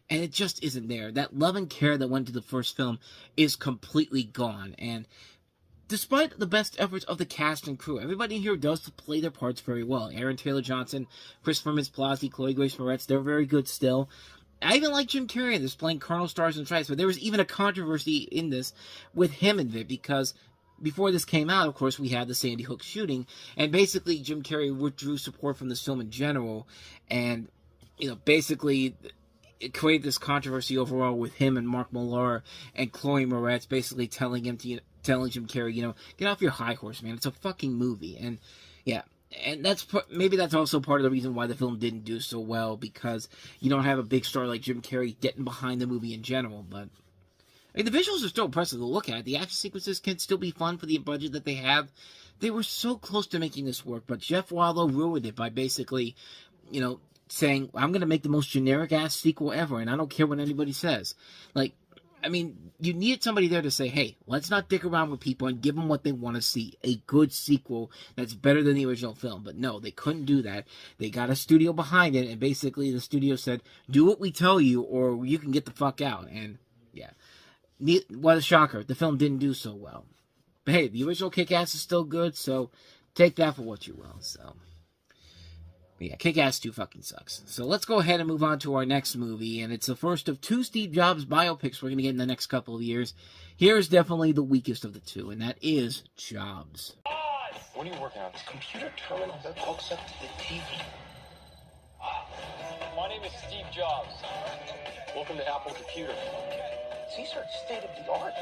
Speaker 4: And it just isn't there. That love and care that went to the first film is completely gone. And despite the best efforts of the cast and crew, everybody in here does play their parts very well. Aaron Taylor Johnson, Christopher Mintz-Plasse, Chloe Grace Moretz, they're very good still. I even like Jim Carrey in this, playing Colonel Stars and Stripes, but there was even a controversy in this with him in it, because before this came out, of course, we had the Sandy Hook shooting, and basically Jim Carrey withdrew support from this film in general, and, you know, basically it created this controversy overall with him and Mark Millar and Chloe Moretz basically telling Jim Carrey, you know, get off your high horse, man. It's a fucking movie. And yeah, and maybe that's also part of the reason why the film didn't do so well, because you don't have a big star like Jim Carrey getting behind the movie in general. But I mean, the visuals are still impressive to look at. The action sequences can still be fun for the budget that they have. They were so close to making this work, but Jeff Wadlow ruined it by basically, you know, saying, I'm going to make the most generic-ass sequel ever, and I don't care what anybody says. Like, I mean, you needed somebody there to say, hey, let's not dick around with people and give them what they want to see. A good sequel that's better than the original film. But no, they couldn't do that. They got a studio behind it, and basically the studio said, do what we tell you, or you can get the fuck out. And, yeah. What a shocker. The film didn't do so well. But hey, the original Kick-Ass is still good, so take that for what you will, so. But yeah, Kick-Ass 2 fucking sucks. So let's go ahead and move on to our next movie, and it's the first of 2 Steve Jobs biopics we're going to get in the next couple of years. Here's definitely the weakest of the 2, and that is Jobs.
Speaker 10: What are you working on?
Speaker 11: A computer terminal that hooks up to the TV.
Speaker 8: My name is Steve Jobs.
Speaker 10: Welcome to Apple Computer.
Speaker 11: These are state of the art.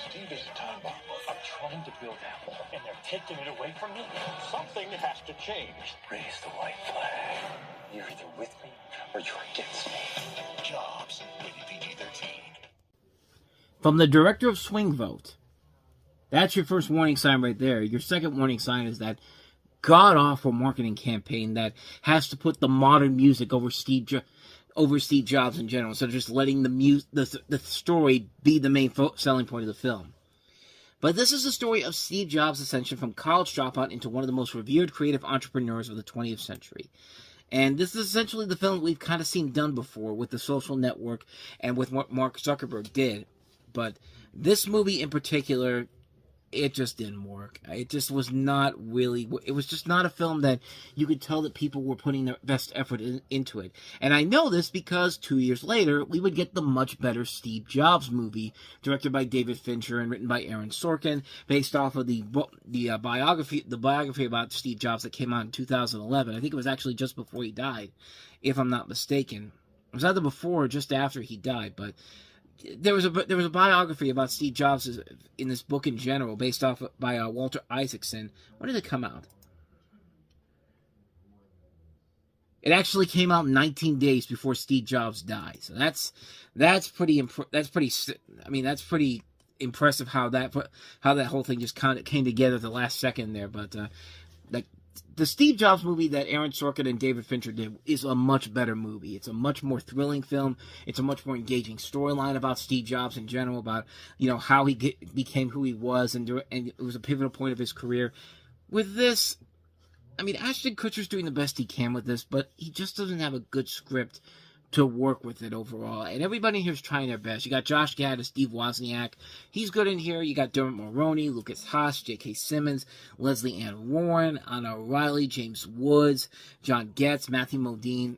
Speaker 11: Steve is a time bomb.
Speaker 8: I'm trying to build Apple, and they're taking it away from me. Something has to change.
Speaker 11: Raise the white flag. You're either with me or you're against me. Jobs, rated PG-13.
Speaker 4: From the director of Swing Vote. That's your first warning sign right there. Your second warning sign is that god-awful marketing campaign that has to put the modern music over Steve Jobs in general, instead of just letting the story be the main selling point of the film. But this is the story of Steve Jobs' ascension from college dropout into one of the most revered creative entrepreneurs of the 20th century. And this is essentially the film we've kind of seen done before with The Social Network and with what Mark Zuckerberg did. but this movie in particular, it just didn't work. It just was not really, it was just not a film that you could tell that people were putting their best effort into it. And I know this because 2 years later, we would get the much better Steve Jobs movie, directed by David Fincher and written by Aaron Sorkin, based off of the biography about Steve Jobs that came out in 2011. I think it was actually just before he died, if I'm not mistaken. It was either before or just after he died, but there was a biography about Steve Jobs in this book in general, based off by Walter Isaacson. When did it come out? It actually came out 19 days before Steve Jobs died. So that's pretty impressive how that whole thing just kind of came together at the last second there. But the Steve Jobs movie that Aaron Sorkin and David Fincher did is a much better movie. It's a much more thrilling film. It's a much more engaging storyline about Steve Jobs in general, about, you know, how he became who he was, and it was a pivotal point of his career. With this, I mean, Ashton Kutcher's doing the best he can with this, but he just doesn't have a good script to work with it overall. And everybody here is trying their best. You got Josh Gad as Steve Wozniak. He's good in here. You got Dermot Mulroney, Lucas Haas, J.K. Simmons, Leslie Ann Warren, Anna O'Reilly, James Woods, John Getz, Matthew Modine.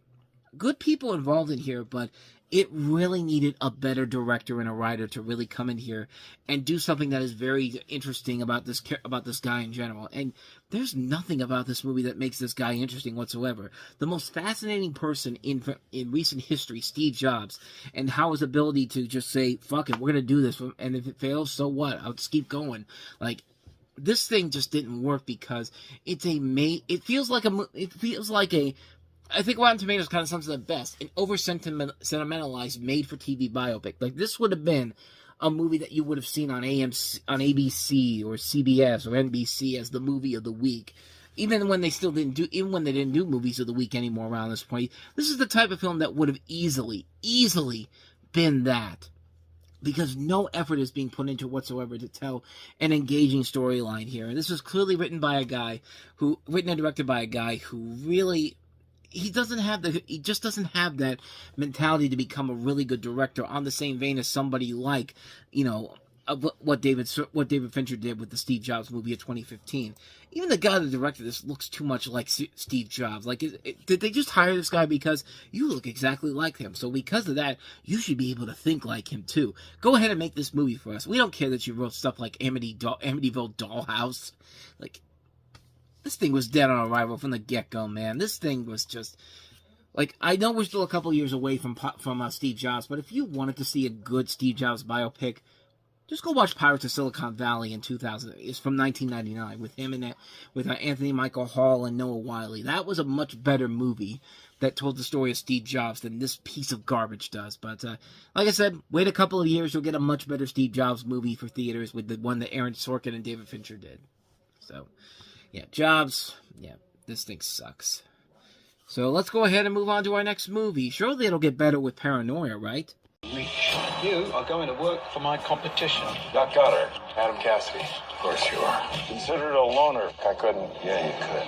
Speaker 4: Good people involved in here, but it really needed a better director and a writer to really come in here and do something that is very interesting about this guy in general. And there's nothing about this movie that makes this guy interesting whatsoever. The most fascinating person in recent history, Steve Jobs, and how his ability to just say, fuck it, we're going to do this, and if it fails, so what? I'll just keep going. Like, this thing just didn't work because I think Rotten Tomatoes kind of sums it up best. An over-sentimentalized, made-for-TV biopic. Like, this would have been a movie that you would have seen on ABC or CBS or NBC as the movie of the week. Even when they didn't do movies of the week anymore around this point. This is the type of film that would have easily been that. Because no effort is being put into it whatsoever to tell an engaging storyline here. And this was clearly written and directed by a guy who really, he just doesn't have that mentality to become a really good director, on the same vein as somebody like, you know, what David Fincher did with the Steve Jobs movie of 2015. Even the guy that directed this looks too much like Steve Jobs. Like, did they just hire this guy because you look exactly like him? So because of that, you should be able to think like him too. Go ahead and make this movie for us. We don't care that you wrote stuff like Amityville Dollhouse. Like, this thing was dead on arrival from the get-go, man. This thing was just, like, I know we're still a couple years away from Steve Jobs, but if you wanted to see a good Steve Jobs biopic, just go watch Pirates of Silicon Valley in 2000. It's from 1999 with him and with Anthony Michael Hall and Noah Wyle. That was a much better movie that told the story of Steve Jobs than this piece of garbage does. But like I said, wait a couple of years, you'll get a much better Steve Jobs movie for theaters with the one that Aaron Sorkin and David Fincher did. So, yeah, Jobs, yeah, this thing sucks. So let's go ahead and move on to our next movie. Surely it'll get better with Paranoia, right?
Speaker 11: You are going to work for my competition.
Speaker 10: Not Goddard. Adam Cassidy.
Speaker 11: Of course you are.
Speaker 10: Considered a loner. I couldn't.
Speaker 11: Yeah, you could.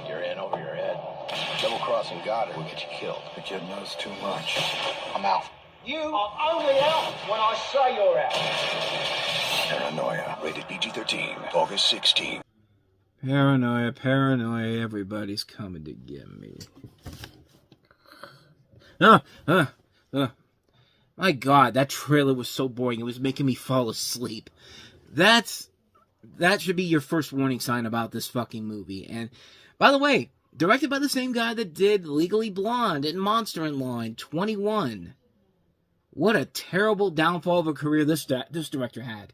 Speaker 1: You're in over your head. Double-crossing Goddard will get you killed.
Speaker 11: The kid knows too much.
Speaker 1: I'm out.
Speaker 8: You are only out when I say you're out.
Speaker 11: Paranoia. Rated PG-13. August 16.
Speaker 4: Paranoia, everybody's coming to get me. My God, that trailer was so boring, it was making me fall asleep. That should be your first warning sign about this fucking movie. And, by the way, directed by the same guy that did Legally Blonde and Monster in Line 21. What a terrible downfall of a career this director had.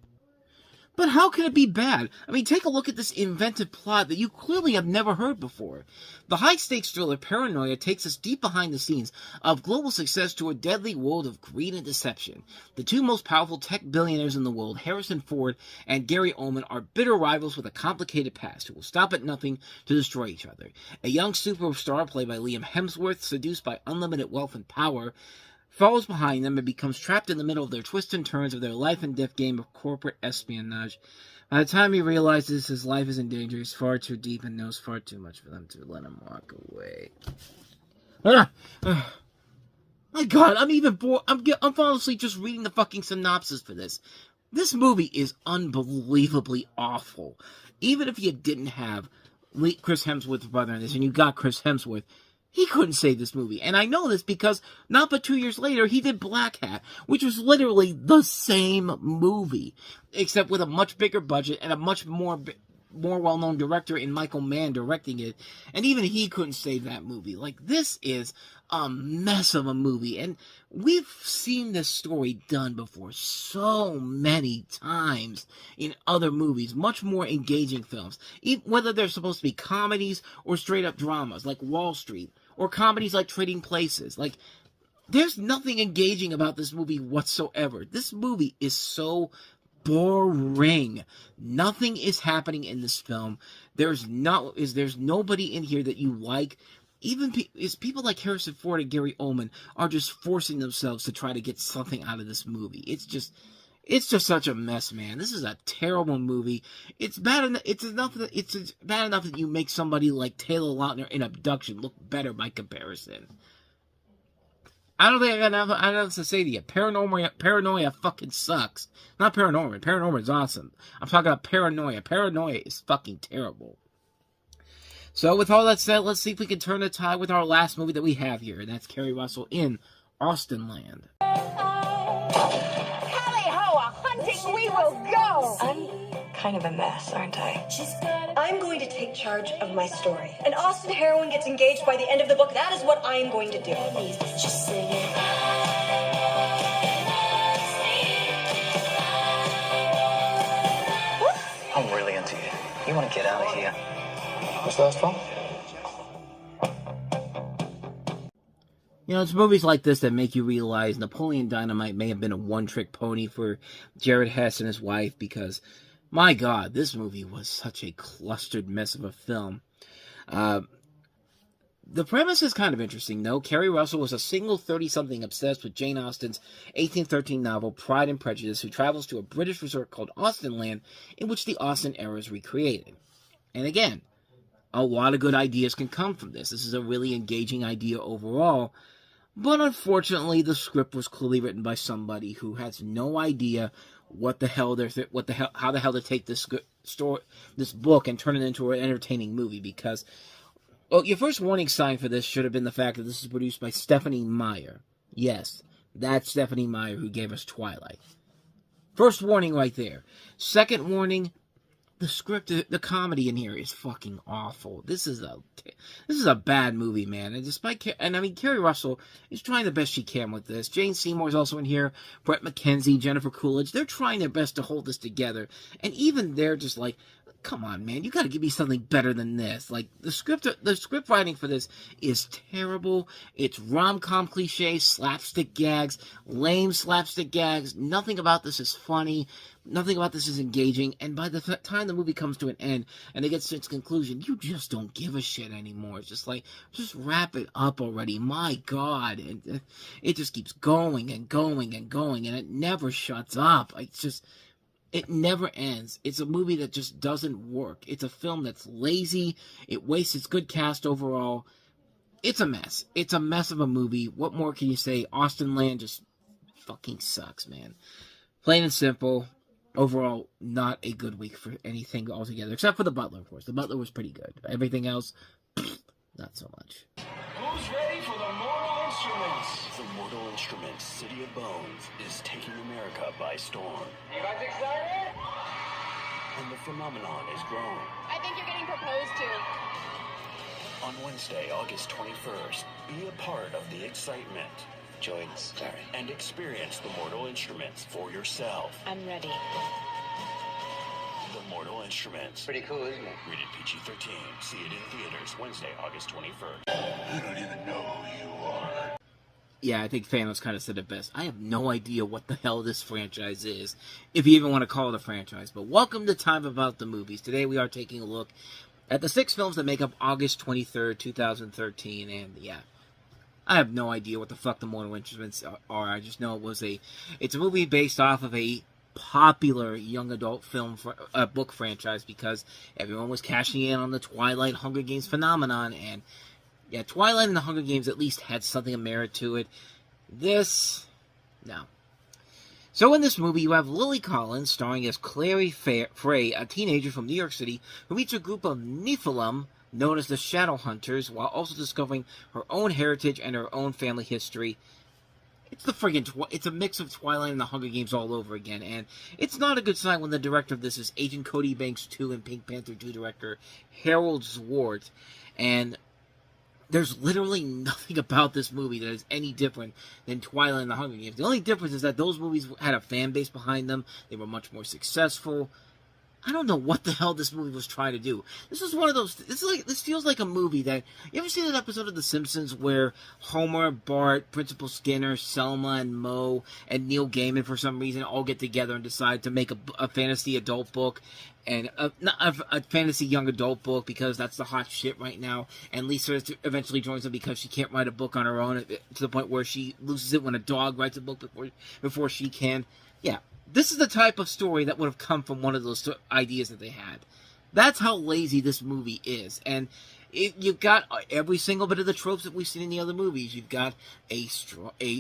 Speaker 4: But how can it be bad? I mean, take a look at this inventive plot that you clearly have never heard before. The high-stakes thriller Paranoia takes us deep behind the scenes of global success to a deadly world of greed and deception. The two most powerful tech billionaires in the world, Harrison Ford and Gary Oldman, are bitter rivals with a complicated past who will stop at nothing to destroy each other. A young superstar, played by Liam Hemsworth, seduced by unlimited wealth and power, follows behind them and becomes trapped in the middle of their twists and turns of their life and death game of corporate espionage. By the time he realizes his life is in danger, he's far too deep and knows far too much for them to let him walk away. My God, I'm even bored. I'm falling asleep just reading the fucking synopsis for this. This movie is unbelievably awful. Even if you didn't have Chris Hemsworth's brother in this, and you got Chris Hemsworth, he couldn't save this movie. And I know this because not but 2 years later, he did Black Hat, which was literally the same movie, except with a much bigger budget and a much more well-known director in Michael Mann directing it. And even he couldn't save that movie. Like, this is a mess of a movie. And we've seen this story done before so many times in other movies, much more engaging films. Whether they're supposed to be comedies or straight-up dramas, like Wall Street, or comedies like Trading Places. Like, there's nothing engaging about this movie whatsoever. This movie is so boring. Nothing is happening in this film. There's nobody in here that you like. Even people like Harrison Ford and Gary Oldman are just forcing themselves to try to get something out of this movie. It's just such a mess, man. This is a terrible movie. It's bad enough that you make somebody like Taylor Lautner in Abduction look better by comparison. I don't think I got enough to say to you. Paranoia fucking sucks. Not Paranorman. Paranorman is awesome. I'm talking about Paranoia. Paranoia is fucking terrible. So with all that said, let's see if we can turn the tide with our last movie that we have here, and that's Kerry Russell in Austenland.
Speaker 5: Hunting we will go!
Speaker 7: I'm kind of a mess, aren't I?
Speaker 12: I'm going to take charge of my story. An Austen heroine gets engaged by the end of the book. That is what I'm going to do.
Speaker 11: I'm really into you. You want to get out of here. What's the last one?
Speaker 4: You know, it's movies like this that make you realize Napoleon Dynamite may have been a one-trick pony for Jared Hess and his wife, because, my God, this movie was such a clustered mess of a film. The premise is kind of interesting, though. Kerry Russell was a single 30-something obsessed with Jane Austen's 1813 novel Pride and Prejudice, who travels to a British resort called Austenland, in which the Austen era is recreated. And again, a lot of good ideas can come from this. This is a really engaging idea overall. But unfortunately, the script was clearly written by somebody who has no idea how the hell to take this book and turn it into an entertaining movie. Because, well, your first warning sign for this should have been the fact that this is produced by Stephenie Meyer. Yes, that's Stephenie Meyer who gave us Twilight. First warning right there. Second warning. The script, the comedy in here is fucking awful. This is a bad movie, man. And Kerry Russell is trying the best she can with this. Jane Seymour's also in here. Brett McKenzie, Jennifer Coolidge. They're trying their best to hold this together. And even they're just like, come on, man, you gotta give me something better than this. Like, the script writing for this is terrible. It's rom-com cliches, slapstick gags, lame slapstick gags. Nothing about this is funny. Nothing about this is engaging. And by the time the movie comes to an end and it gets to its conclusion, you just don't give a shit anymore. It's just like, just wrap it up already. My God. And it just keeps going and going and going, and it never shuts up. It never ends. It's a movie that just doesn't work. It's a film that's lazy. It wastes its good cast overall. It's a mess. It's a mess of a movie. What more can you say? Austenland just fucking sucks, man. Plain and simple. Overall, not a good week for anything altogether. Except for The Butler, of course. The Butler was pretty good. Everything else, not so much.
Speaker 3: Who's ready for the Mortal Instruments? The Mortal Instruments City of Bones is taking America by storm.
Speaker 5: You guys excited?
Speaker 3: And the phenomenon is growing.
Speaker 5: I think you're getting proposed to.
Speaker 3: On Wednesday, August 21st, be a part of the excitement. Join us, Larry, and experience the Mortal Instruments for yourself.
Speaker 12: I'm ready.
Speaker 3: The Mortal Instruments.
Speaker 1: Pretty cool, isn't it?
Speaker 3: Rated PG-13. See it in theaters Wednesday, August 21st. I don't even know who you are.
Speaker 4: Yeah, I think Thanos kind of said it best. I have no idea what the hell this franchise is, if you even want to call it a franchise. But welcome to Time About the Movies. Today we are taking a look at the 6 films that make up August 23rd, 2013, and yeah. I have no idea what the fuck the Mortal Instruments are. I just know it's a movie based off of a popular young adult book franchise, because everyone was cashing in on the Twilight Hunger Games phenomenon, and yeah, Twilight and the Hunger Games at least had something of merit to it. This, no. So in this movie, you have Lily Collins starring as Clary Frey, a teenager from New York City who meets a group of Nephilim known as the Shadowhunters, while also discovering her own heritage and her own family history. It's it's a mix of Twilight and the Hunger Games all over again, and it's not a good sign when the director of this is Agent Cody Banks 2 and Pink Panther 2 director Harold Zwart, and there's literally nothing about this movie that is any different than Twilight and the Hunger Games. The only difference is that those movies had a fan base behind them, they were much more successful. I don't know what the hell this movie was trying to do. This is one of those. This feels like a movie that. You ever seen an episode of The Simpsons where Homer, Bart, Principal Skinner, Selma, and Moe, and Neil Gaiman for some reason all get together and decide to make a fantasy adult book, and not a fantasy young adult book because that's the hot shit right now. And Lisa eventually joins them because she can't write a book on her own to the point where she loses it when a dog writes a book before she can. Yeah. This is the type of story that would have come from one of those ideas that they had. That's how lazy this movie is. And you've got every single bit of the tropes that we've seen in the other movies. You've got a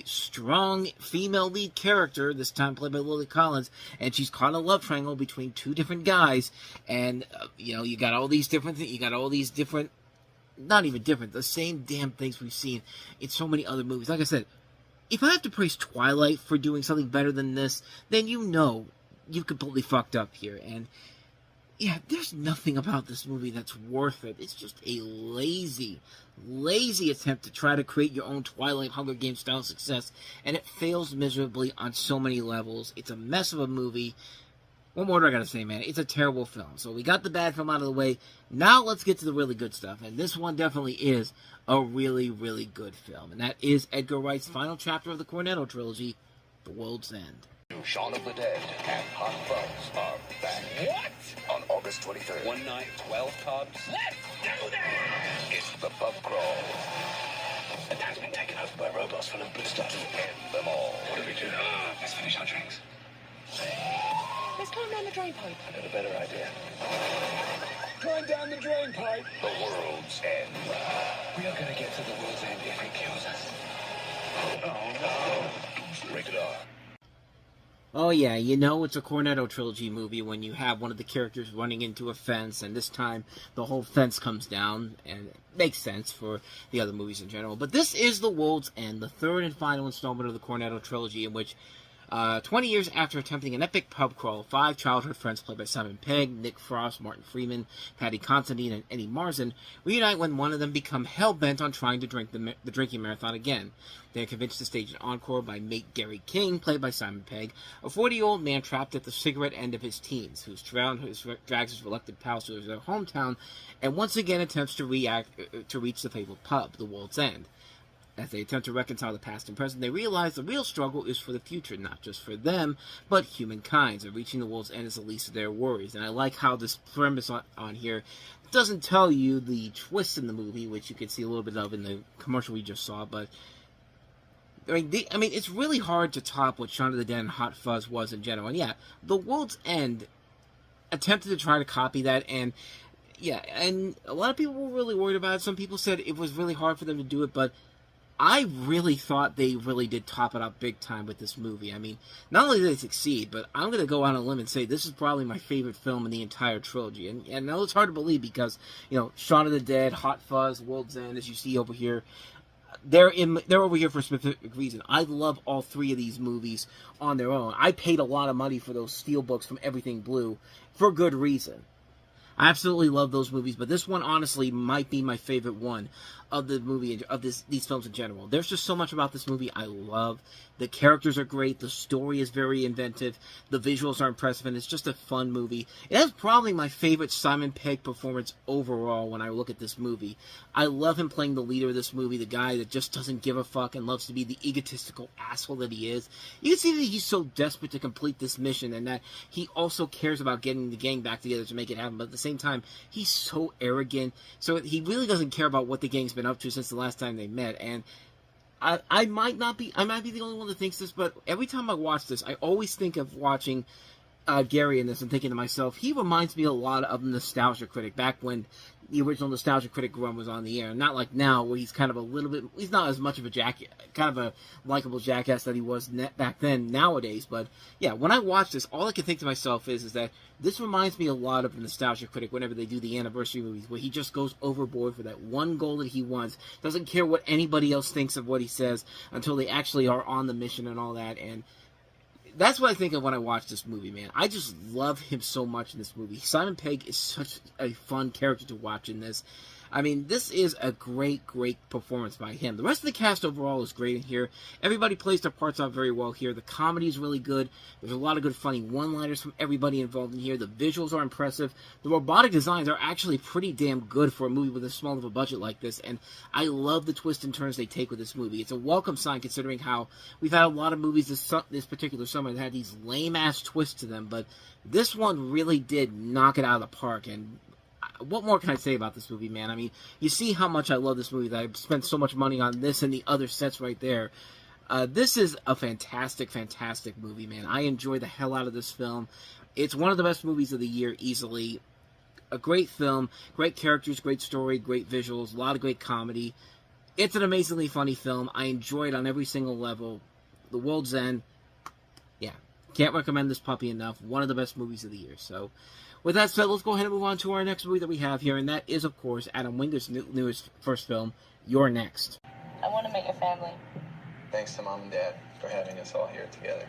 Speaker 4: strong female lead character, this time played by Lily Collins, and she's caught in a love triangle between two different guys. And, you got all these different things. You got all these different, not even different, the same damn things we've seen in so many other movies. Like I said, if I have to praise Twilight for doing something better than this, then you've completely fucked up here. And, yeah, there's nothing about this movie that's worth it. It's just a lazy attempt to try to create your own Twilight Hunger Games style success, and it fails miserably on so many levels. It's a mess of a movie. What more do I gotta say, man? It's a terrible film. So we got the bad film out of the way. Now let's get to the really good stuff. And this one definitely is a really, really good film. And that is Edgar Wright's final chapter of the Cornetto trilogy, The World's End.
Speaker 3: Shaun of the Dead and Hot Fuzz are back. What? On August 23rd. One night, 12 cubs. Let's do that! It's the pub crawl. The town's been taken over by robots full of blue stuff. To end them all. What do we do? Let's finish our drinks.
Speaker 5: Let's climb down the drain pipe.
Speaker 3: I got a better idea.
Speaker 8: Climb down the drain pipe.
Speaker 3: The World's End. We are going to get to the World's End if it kills us. Oh, no. Rated R.
Speaker 4: Oh yeah, it's a Cornetto trilogy movie when you have one of the characters running into a fence, and this time the whole fence comes down, and it makes sense for the other movies in general. But this is The World's End, the third and final installment of the Cornetto trilogy, in which 20 years after attempting an epic pub crawl, 5 childhood friends played by Simon Pegg, Nick Frost, Martin Freeman, Patty Considine, and Eddie Marsan reunite when one of them become hell-bent on trying to drink the drinking marathon again. They are convinced to stage an encore by mate Gary King, played by Simon Pegg, a 40-year-old man trapped at the cigarette end of his teens, who drags his reluctant pals to their hometown, and once again attempts to reach the fabled pub, The World's End. As they attempt to reconcile the past and present, they realize the real struggle is for the future, not just for them, but humankind. And reaching the world's end is the least of their worries. And I like how this premise on here doesn't tell you the twist in the movie, which you can see a little bit of in the commercial we just saw. But I mean, it's really hard to top what Shaun of the Dead and Hot Fuzz was in general. And yeah, The World's End attempted to try to copy that, and yeah, and a lot of people were really worried about it. Some people said it was really hard for them to do it, but I really thought they really did top it up big time with this movie. I mean, not only did they succeed, but I'm going to go out on a limb and say this is probably my favorite film in the entire trilogy. And I know it's hard to believe because, Shaun of the Dead, Hot Fuzz, World's End, as you see over here, they're over here for a specific reason. I love all 3 of these movies on their own. I paid a lot of money for those steelbooks from Everything Blue for good reason. I absolutely love those movies, but this one honestly might be my favorite one of the movie, of these films in general. There's just so much about this movie I love. The characters are great, the story is very inventive, the visuals are impressive, and it's just a fun movie. It has probably my favorite Simon Pegg performance overall when I look at this movie. I love him playing the leader of this movie, the guy that just doesn't give a fuck and loves to be the egotistical asshole that he is. You can see that he's so desperate to complete this mission and that he also cares about getting the gang back together to make it happen, but at the same time, he's so arrogant, so he really doesn't care about what the gang's been up to since the last time they met, and I might be the only one that thinks this, but every time I watch this, I always think of watching Gary in this and thinking to myself, he reminds me a lot of the Nostalgia Critic back when the original Nostalgia Critic run was on the air. Not like now, where he's kind of a little bit, he's not as much of a kind of a likable jackass that he was back then nowadays. But yeah, when I watch this, all I can think to myself is that this reminds me a lot of the Nostalgia Critic whenever they do the anniversary movies, where he just goes overboard for that one goal that he wants, doesn't care what anybody else thinks of what he says until they actually are on the mission and all that. And that's what I think of when I watch this movie, man. I just love him so much in this movie. Simon Pegg is such a fun character to watch in this. I mean, this is a great, great performance by him. The rest of the cast overall is great in here. Everybody plays their parts out very well here. The comedy is really good. There's a lot of good, funny one-liners from everybody involved in here. The visuals are impressive. The robotic designs are actually pretty damn good for a movie with as small of a budget like this, and I love the twists and turns they take with this movie. It's a welcome sign considering how we've had a lot of movies this particular summer that had these lame-ass twists to them, but this one really did knock it out of the park, and what more can I say about this movie, man? I mean, you see how much I love this movie, that I've spent so much money on this and the other sets right there. This is a fantastic, fantastic movie, man. I enjoy the hell out of this film. It's one of the best movies of the year, easily. A great film, great characters, great story, great visuals, a lot of great comedy. It's an amazingly funny film. I enjoy it on every single level. The World's End, yeah, can't recommend this puppy enough. One of the best movies of the year, so with that said, let's go ahead and move on to our next movie that we have here, and that is, of course, Adam Wingard's newest first film, You're Next.
Speaker 9: I want to meet your family.
Speaker 1: Thanks to Mom and Dad for having us all here together.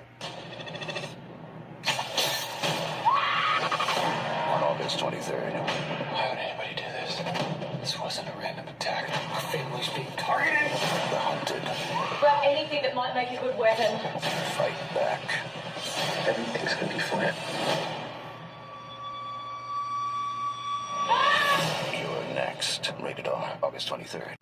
Speaker 3: On August 23rd.
Speaker 11: Why would anybody do this? This wasn't a random attack. Our family's being targeted.
Speaker 3: The Hunted.
Speaker 12: Grab anything that might make a good weapon.
Speaker 3: Fight back.
Speaker 1: Everything's gonna be fine.
Speaker 3: You're Next. Rated R. August 23rd.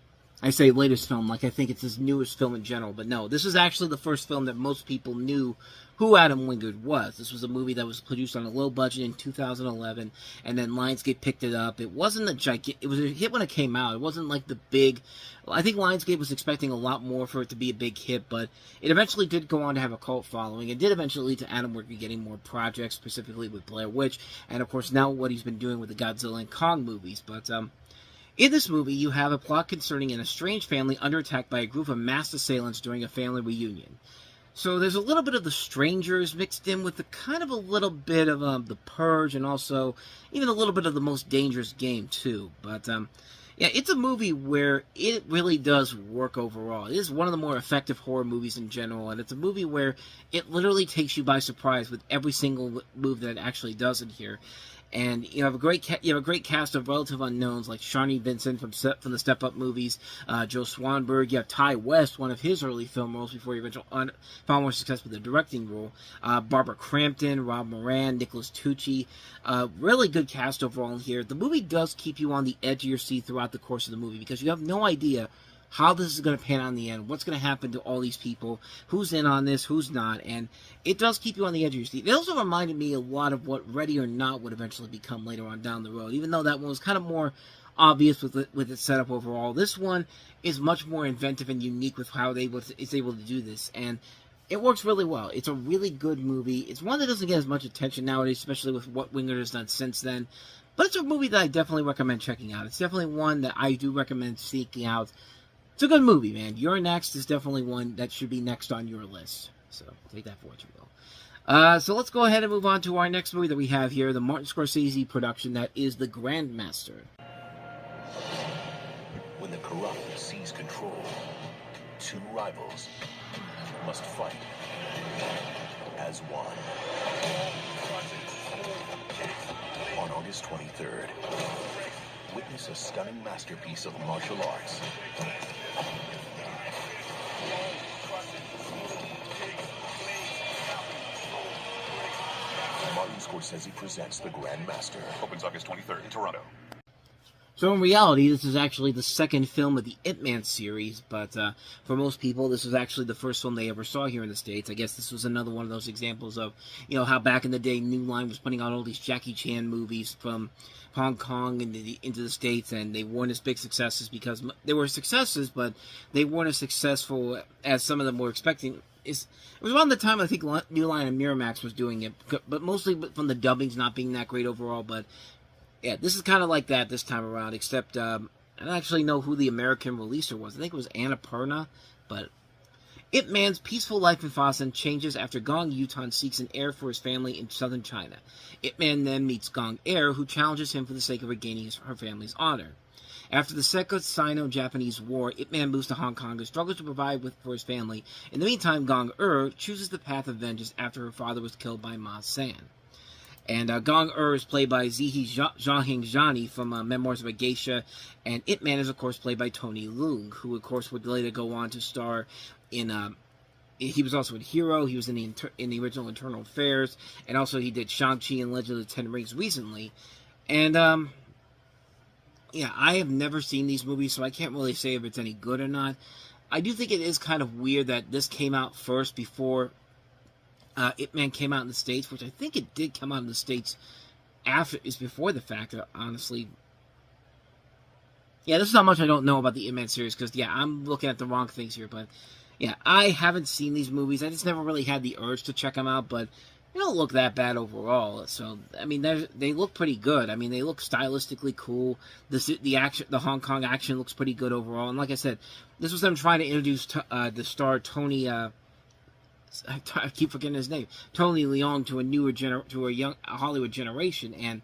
Speaker 4: I say latest film like I think it's his newest film in general, but no, this is actually the first film that most people knew who Adam Wingard was. This was a movie that was produced on a low budget in 2011, and then Lionsgate picked it up. It wasn't it was a hit when it came out. It wasn't like the big, I think Lionsgate was expecting a lot more for it to be a big hit, but it eventually did go on to have a cult following. It did eventually lead to Adam Wingard getting more projects, specifically with Blair Witch, and of course now what he's been doing with the Godzilla and Kong movies, but in this movie, you have a plot concerning an estranged family under attack by a group of masked assailants during a family reunion. So there's a little bit of The Strangers mixed in with the kind of a little bit of The Purge, and also even a little bit of The Most Dangerous Game, too. But, yeah, it's a movie where it really does work overall. It is one of the more effective horror movies in general, and it's a movie where it literally takes you by surprise with every single move that it actually does in here. And you have a great cast of relative unknowns like Sharni Vincent from the Step Up movies, Joe Swanberg. You have Ty West, one of his early film roles before he eventually found more success with the directing role. Barbara Crampton, Rob Moran, Nicholas Tucci. Really good cast overall in here. The movie does keep you on the edge of your seat throughout the course of the movie because you have no idea how this is going to pan out in the end, what's going to happen to all these people, who's in on this, who's not, and it does keep you on the edge of your seat. It also reminded me a lot of what Ready or Not would eventually become later on down the road, even though that one was kind of more obvious with its setup overall. This one is much more inventive and unique with how it's able to do this, and it works really well. It's a really good movie. It's one that doesn't get as much attention nowadays, especially with what Wingard has done since then, but it's a movie that I definitely recommend checking out. It's definitely one that I do recommend seeking out. It's a good movie, man. You're Next is definitely one that should be next on your list. So, take that for what you will. So, let's go ahead and move on to our next movie that we have here, the Martin Scorsese production that is The Grandmaster.
Speaker 3: When the corrupt seize control, two rivals must fight as one. On August 23rd, witness a stunning masterpiece of martial arts. Martin Scorsese presents The Grandmaster. Opens August 23rd in Toronto.
Speaker 4: So in reality, this is actually the second film of the Ip Man series, but for most people, this was actually the first film they ever saw here in the States. I guess this was another one of those examples of, how back in the day, New Line was putting out all these Jackie Chan movies from Hong Kong into the States, and they weren't as big successes because they were successes, but they weren't as successful as some of them were expecting. It was around the time I think New Line and Miramax was doing it, but mostly from the dubbings not being that great overall, but yeah, this is kind of like that this time around, except I don't actually know who the American releaser was. I think it was Annapurna, but Ip Man's peaceful life in Fossen changes after Gong Yutan seeks an heir for his family in southern China. Ip Man then meets Gong Heir, who challenges him for the sake of regaining her family's honor. After the Second Sino-Japanese War, Ip Man moves to Hong Kong and struggles to provide for his family. In the meantime, Gong chooses the path of vengeance after her father was killed by Ma San. And Gong is played by Zihi Zhang Zhani from Memoirs of a Geisha, and Ip Man is, of course, played by Tony Leung, who, of course, would later go on to star in... he was also in Hero, he was in the original Internal Affairs, and also he did Shang-Chi and Legend of the Ten Rings recently. And, yeah, I have never seen these movies, so I can't really say if it's any good or not. I do think it is kind of weird that this came out first before... Ip Man came out in the States, which I think it did come out in the States before the fact, honestly. Yeah, this is how much I don't know about the Ip Man series, because, yeah, I'm looking at the wrong things here, but, yeah, I haven't seen these movies. I just never really had the urge to check them out, but they don't look that bad overall. So, I mean, they look pretty good. I mean, they look stylistically cool. The Hong Kong action looks pretty good overall, and like I said, this was them trying to introduce the star Tony, I keep forgetting his name, Tony Leung, to a young Hollywood generation, and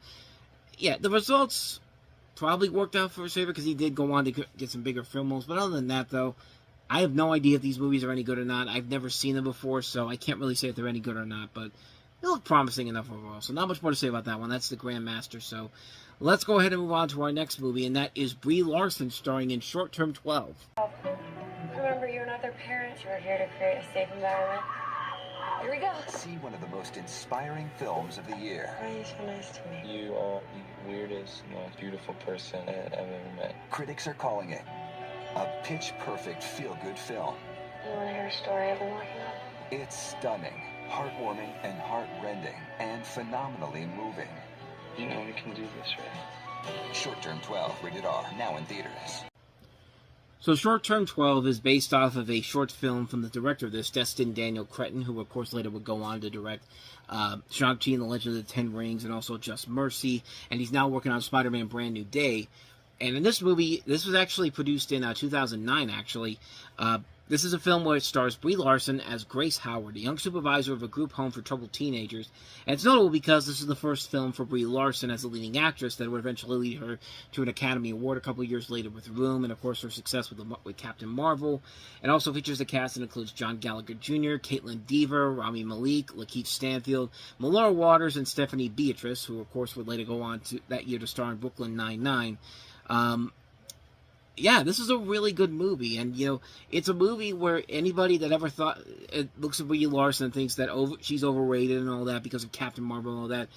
Speaker 4: yeah, the results probably worked out for his favor because he did go on to get some bigger film roles. But other than that, though, I have no idea if these movies are any good or not. I've never seen them before, so I can't really say if they're any good or not. But they look promising enough overall. So not much more to say about that one. That's the Grandmaster. So let's go ahead and move on to our next movie, and that is Brie Larson starring in Short Term 12.
Speaker 12: Remember, you're not their parents. You're here to create a safe environment. Here we go.
Speaker 3: See one of the most inspiring films of the year.
Speaker 12: Why are you so nice to me?
Speaker 11: You are the weirdest, most beautiful person I've ever met.
Speaker 3: Critics are calling it a pitch-perfect feel-good film.
Speaker 12: You want to hear a story I've been working on?
Speaker 3: It's stunning, heartwarming, and heart-rending, and phenomenally moving.
Speaker 11: You know we can do this, right?
Speaker 3: Short Term 12, rated R, now in theaters.
Speaker 4: So Short Term 12 is based off of a short film from the director of this, Destin Daniel Cretton, who of course later would go on to direct Shang-Chi and the Legend of the Ten Rings and also Just Mercy, and he's now working on Spider-Man Brand New Day. And in this movie, this was actually produced in 2009, actually. This is a film where it stars Brie Larson as Grace Howard, a young supervisor of a group home for troubled teenagers. And it's notable because this is the first film for Brie Larson as a leading actress that would eventually lead her to an Academy Award a couple of years later with Room, and of course her success with Captain Marvel. It also features a cast that includes John Gallagher Jr., Caitlin Dever, Rami Malek, Lakeith Stanfield, Melora Waters, and Stephanie Beatrice, who of course would later go on to that year to star in Brooklyn Nine-Nine. Yeah, this is a really good movie, and, it's a movie where anybody that ever thought, looks at Brie Larson and thinks that she's overrated and all that because of Captain Marvel and all that,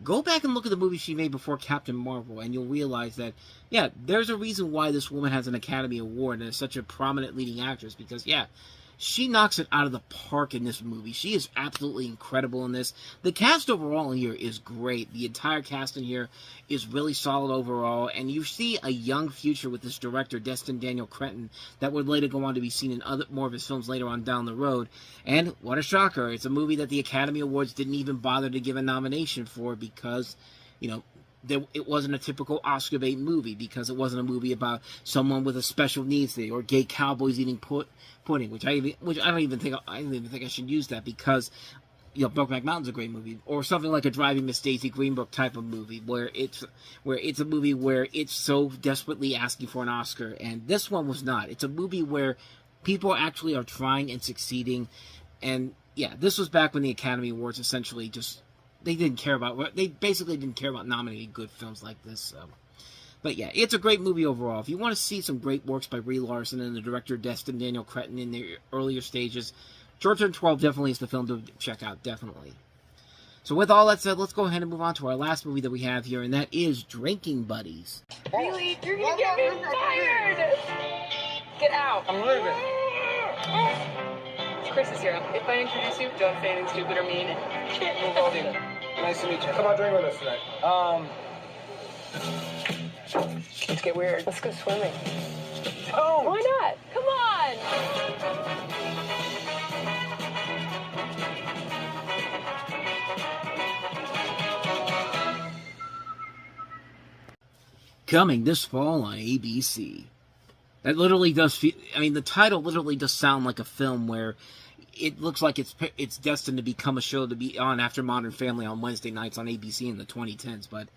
Speaker 4: go back and look at the movie she made before Captain Marvel, and you'll realize that, yeah, there's a reason why this woman has an Academy Award and is such a prominent leading actress, because, yeah, she knocks it out of the park in this movie. She is absolutely incredible in this. The cast overall here is great. The entire cast in here is really solid overall, and you see a young future with this director, Destin Daniel Cretton, that would later go on to be seen in more of his films later on down the road. And what a shocker, it's a movie that the Academy Awards didn't even bother to give a nomination for because, it wasn't a typical Oscar bait movie, because it wasn't a movie about someone with a special needs thing or gay cowboys eating pudding, which I don't even think I should use that, because Brokeback Mountain's a great movie, or something like a Driving Miss Daisy Greenbrook type of movie where it's a movie where it's so desperately asking for an Oscar, and this one was not. It's a movie where people actually are trying and succeeding, and yeah, this was back when the Academy Awards essentially just they basically didn't care about nominating good films like this. So. But yeah, it's a great movie overall. If you want to see some great works by Brie Larson and the director Destin Daniel Cretton in their earlier stages, Short Term 12 definitely is the film to check out, definitely. So with all that said, let's go ahead and move on to our last movie that we have here, and that is Drinking Buddies.
Speaker 5: Really? You're gonna get me fired! Get out.
Speaker 6: I'm leaving.
Speaker 5: Chris is here. If I introduce you, don't say anything stupid or mean.
Speaker 6: Nice to meet you. Come on, drink with us tonight.
Speaker 5: Let's get weird. Let's go swimming.
Speaker 6: Don't.
Speaker 5: Why not? Come on!
Speaker 4: Coming this fall on ABC. That literally does feel, I mean, the title literally does sound like a film where it looks like it's destined to become a show to be on after Modern Family on Wednesday nights on ABC in the 2010s. But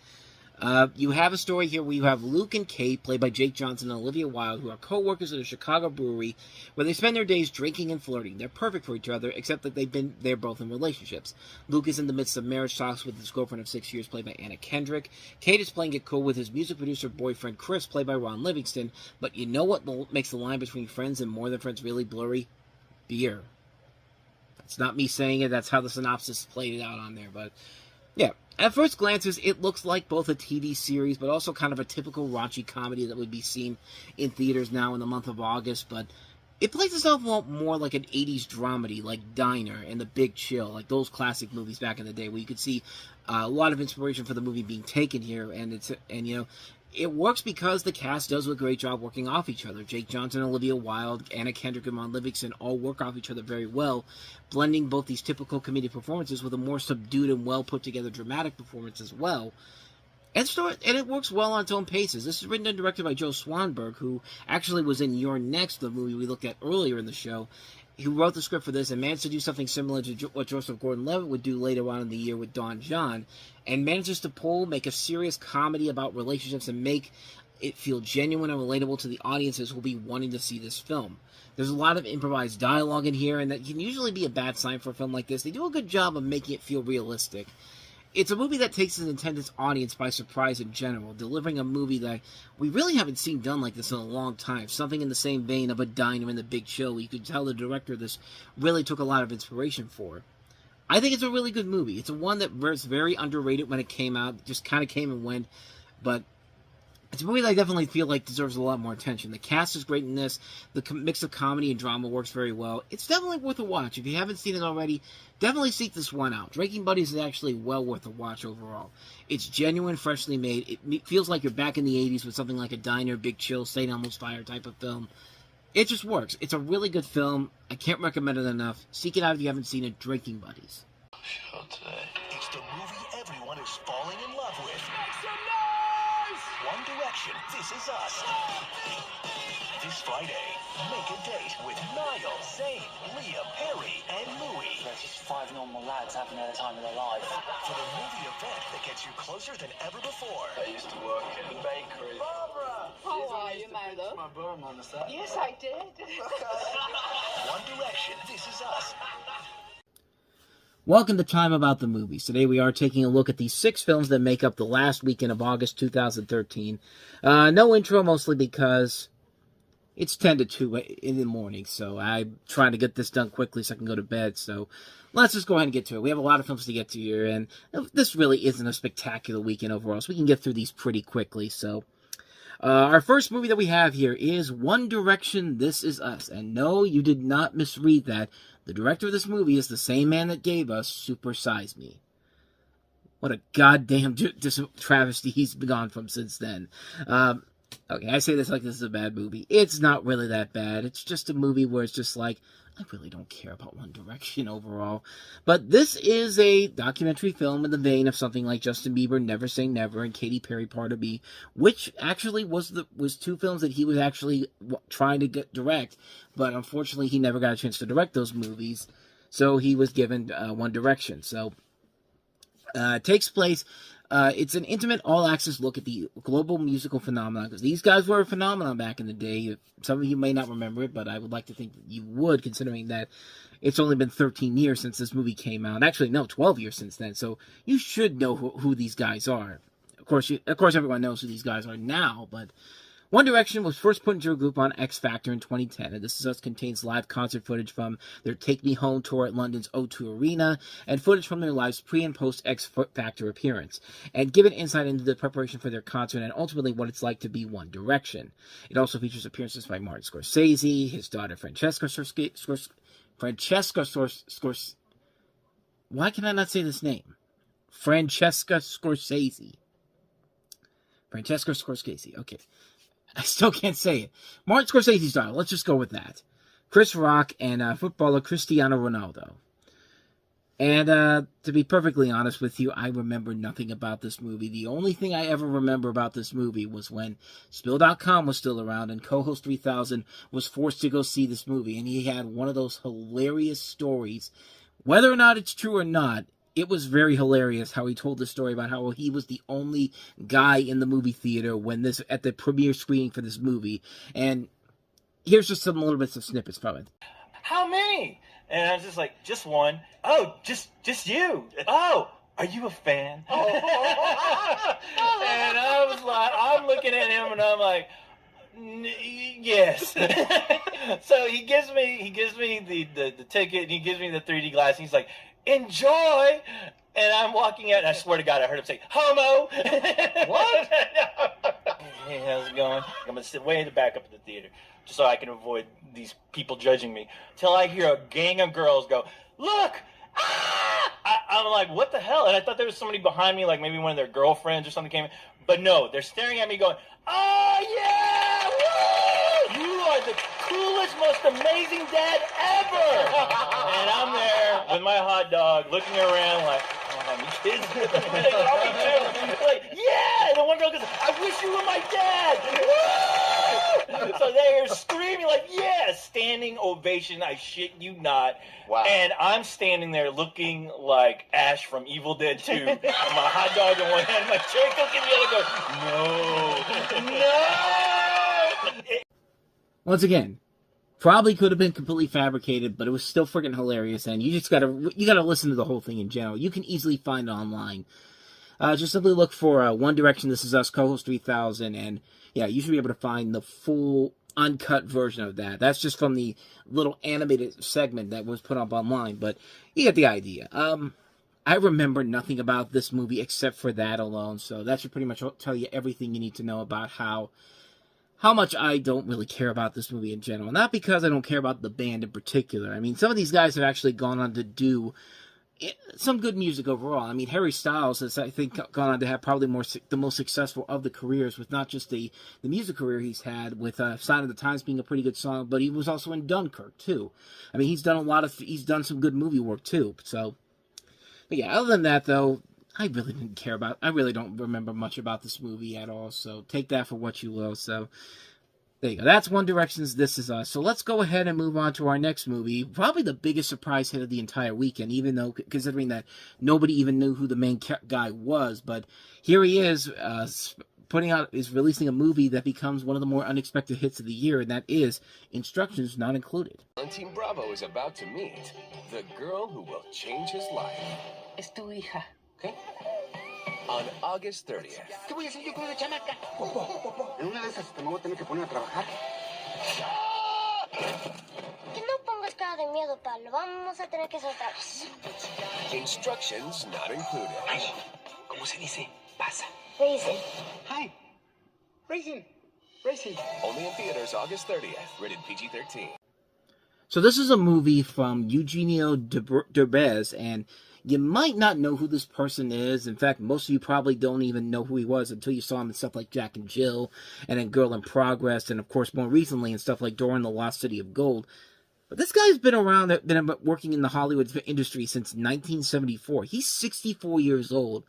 Speaker 4: you have a story here where you have Luke and Kate, played by Jake Johnson and Olivia Wilde, who are co-workers at a Chicago brewery where they spend their days drinking and flirting. They're perfect for each other, except that they're both in relationships. Luke is in the midst of marriage talks with his girlfriend of 6 years, played by Anna Kendrick. Kate is playing it cool with his music producer boyfriend Chris, played by Ron Livingston. But you know what makes the line between friends and more than friends really blurry? Beer. It's not me saying it, that's how the synopsis played it out on there, but yeah. At first glances, it looks like both a TV series, but also kind of a typical raunchy comedy that would be seen in theaters now in the month of August, but it plays itself more like an 80s dramedy, like Diner and The Big Chill, like those classic movies back in the day, where you could see a lot of inspiration for the movie being taken here, and you know, it works because the cast does a great job working off each other. Jake Johnson, Olivia Wilde, Anna Kendrick, and Ron Livingston all work off each other very well, blending both these typical comedic performances with a more subdued and well-put-together dramatic performance as well. And it works well on its own paces. This is written and directed by Joe Swanberg, who actually was in You're Next, the movie we looked at earlier in the show. He wrote the script for this and managed to do something similar to what Joseph Gordon-Levitt would do later on in the year with Don John, and manages to make a serious comedy about relationships and make it feel genuine and relatable to the audiences who will be wanting to see this film. There's a lot of improvised dialogue in here, and that can usually be a bad sign for a film like this. They do a good job of making it feel realistic. It's a movie that takes its intended audience by surprise in general, delivering a movie that we really haven't seen done like this in a long time. Something in the same vein of a Diner and The Big Chill. You could tell the director of this really took a lot of inspiration for. I think it's a really good movie. It's one that was very underrated when it came out. It just kind of came and went. But it's a movie that I definitely feel like deserves a lot more attention. The cast is great in this. The mix of comedy and drama works very well. It's definitely worth a watch. If you haven't seen it already, definitely seek this one out. Drinking Buddies is actually well worth a watch overall. It's genuine, freshly made. It feels like you're back in the 80s with something like a Diner, Big Chill, St. Elmo's Fire type of film. It just works. It's a really good film. I can't recommend it enough. Seek it out if you haven't seen it. Drinking Buddies.
Speaker 3: Show today. It's the movie everyone is falling in love with. One Direction, This Is Us. This Friday, make a date with Niall, Zayn, Liam, Harry, and Louis.
Speaker 11: They're just five normal lads having the time of their life.
Speaker 3: For the movie event that gets you closer than ever before.
Speaker 1: I used to work in a bakery.
Speaker 3: Barbara!
Speaker 5: How are you, Milo?
Speaker 6: My burn on the side.
Speaker 5: Yes, I did.
Speaker 3: One Direction, This Is Us.
Speaker 4: Welcome to Time About the Movies. Today we are taking a look at the 6 films that make up the last weekend of August 2013. No intro, mostly because it's 10 to 2 in the morning, so I'm trying to get this done quickly so I can go to bed. So let's just go ahead and get to it. We have a lot of films to get to here, and this really isn't a spectacular weekend overall, so we can get through these pretty quickly. So our first movie that we have here is One Direction, This Is Us. And no, you did not misread that. The director of this movie is the same man that gave us Super Size Me. What a goddamn travesty he's been gone from since then. Okay, I say this like this is a bad movie. It's not really that bad. It's just a movie where it's just like, I really don't care about One Direction overall. But this is a documentary film in the vein of something like Justin Bieber, Never Say Never, and Katy Perry, Part of Me, which actually was 2 films that he was actually trying to direct, but unfortunately he never got a chance to direct those movies, so he was given One Direction. So it takes place. It's an intimate, all-access look at the global musical phenomenon, because these guys were a phenomenon back in the day. Some of you may not remember it, but I would like to think that you would, considering that it's only been 13 years since this movie came out. Actually, no, 12 years since then, so you should know who these guys are. Of course, everyone knows who these guys are now, but One Direction was first put into a group on X Factor in 2010, and This Is Us contains live concert footage from their Take Me Home tour at London's O2 Arena, and footage from their live pre- and post-X Factor appearance, and give an insight into the preparation for their concert and ultimately what it's like to be One Direction. It also features appearances by Martin Scorsese, his daughter Francesca Scorsese. Why can I not say this name? Francesca Scorsese. Francesca Scorsese, okay. I still can't say it. Martin Scorsese's daughter, let's just go with that. Chris Rock and footballer Cristiano Ronaldo. And to be perfectly honest with you, I remember nothing about this movie. The only thing I ever remember about this movie was when Spill.com was still around and Co-Host 3000 was forced to go see this movie. And he had one of those hilarious stories. Whether or not it's true or not, it was very hilarious how he told the story about how he was the only guy in the movie theater at the premiere screening for this movie. And here's just some little bits of snippets from it.
Speaker 13: How many? And I was just like, just one. Oh, just you. Oh, are you a fan? And I was like, I'm looking at him and I'm like, yes. So he gives me the ticket and he gives me the 3D glass and he's like, enjoy. And I'm walking out and I swear to God I heard him say, homo. What? Hey, how's it going? I'm going to sit way in the back up of the theater just so I can avoid these people judging me. Till I hear a gang of girls go, look! Ah! I'm like, what the hell? And I thought there was somebody behind me, like maybe one of their girlfriends or something came in. But no, they're staring at me going, oh yeah! Woo! You are the coolest, most amazing dad ever! And I'm there with my hot dog looking around like, oh, me kids? Like, yeah! And the one girl goes, I wish you were my dad! Woo! So they are screaming like, yeah! Standing ovation, I shit you not. Wow. And I'm standing there looking like Ash from Evil Dead 2. My hot dog in one hand, my cherry coke in the other, go, no!
Speaker 4: Once again, probably could have been completely fabricated, but it was still freaking hilarious, and you gotta listen to the whole thing in general. You can easily find it online. Just simply look for One Direction, This Is Us, Co-Host 3000, and yeah, you should be able to find the full uncut version of that. That's just from the little animated segment that was put up online, but you get the idea. I remember nothing about this movie except for that alone, so that should pretty much tell you everything you need to know about how much I don't really care about this movie in general. Not because I don't care about the band in particular. I mean, some of these guys have actually gone on to do some good music overall. I mean, Harry Styles has, I think, gone on to have probably the most successful of the careers, with not just the music career he's had, with Sign of the Times being a pretty good song, but he was also in Dunkirk, too. I mean, he's done some good movie work, too. So, but yeah, other than that, though, I really don't remember much about this movie at all, so take that for what you will. So, there you go. That's One Direction's This Is Us. So let's go ahead and move on to our next movie. Probably the biggest surprise hit of the entire weekend, even though, considering that nobody even knew who the main guy was. But here he is, releasing a movie that becomes one of the more unexpected hits of the year, and that is Instructions Not Included.
Speaker 3: Team Bravo is about to meet the girl who will change his life.
Speaker 6: Es tu hija.
Speaker 3: Okay? On August 30th.
Speaker 6: ¿Qué voy a hacer yo con una chamaca? En una de esas te me voy a tener que poner a trabajar.
Speaker 9: Que no pongas cara de miedo, Pablo. Vamos a tener que soltarnos.
Speaker 3: Instructions Not Included.
Speaker 6: Ay, ¿cómo se dice? Pasa.
Speaker 9: Raisin.
Speaker 6: Hi. Raisin. Raisin.
Speaker 3: Only in theaters August 30th. Rated PG-13.
Speaker 4: So this is a movie from Eugenio Derbez, and you might not know who this person is. In fact, most of you probably don't even know who he was until you saw him in stuff like Jack and Jill, and then Girl in Progress, and of course more recently in stuff like Dora and the Lost City of Gold. But this guy's been working in the Hollywood industry since 1974. He's 64 years old.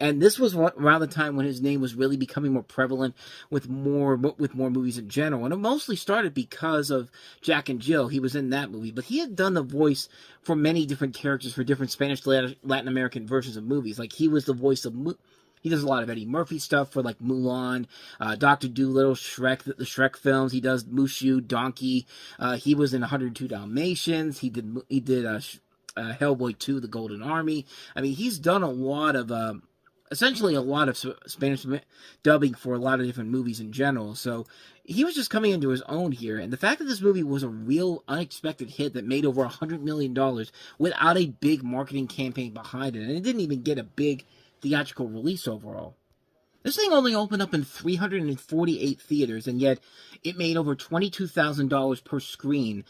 Speaker 4: And this was around the time when his name was really becoming more prevalent with more movies in general. And it mostly started because of Jack and Jill. He was in that movie. But he had done the voice for many different characters for different Spanish, Latin American versions of movies. Like, he was the voice of... He does a lot of Eddie Murphy stuff for, like, Mulan, Dr. Dolittle, Shrek, the Shrek films. He does Mushu, Donkey. He was in 102 Dalmatians. He did Hellboy 2, The Golden Army. I mean, he's done a lot of essentially a lot of Spanish dubbing for a lot of different movies in general. So he was just coming into his own here. And the fact that this movie was a real unexpected hit that made over $100 million without a big marketing campaign behind it. And it didn't even get a big theatrical release overall. This thing only opened up in 348 theaters, and yet it made over $22,000 per screen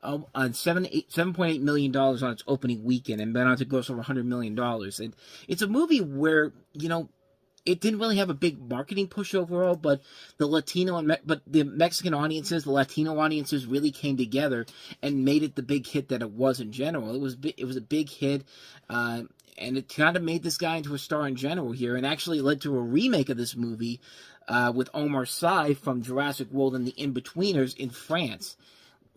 Speaker 4: on $7.8 million on its opening weekend, and went on to gross over $100 million. And it's a movie where, you know, it didn't really have a big marketing push overall, but the Latino but the Mexican audiences, the Latino audiences really came together and made it the big hit that it was in general. It was a big hit, and it kind of made this guy into a star in general here, and actually led to a remake of this movie with Omar Sy from Jurassic World and the In-Betweeners in France.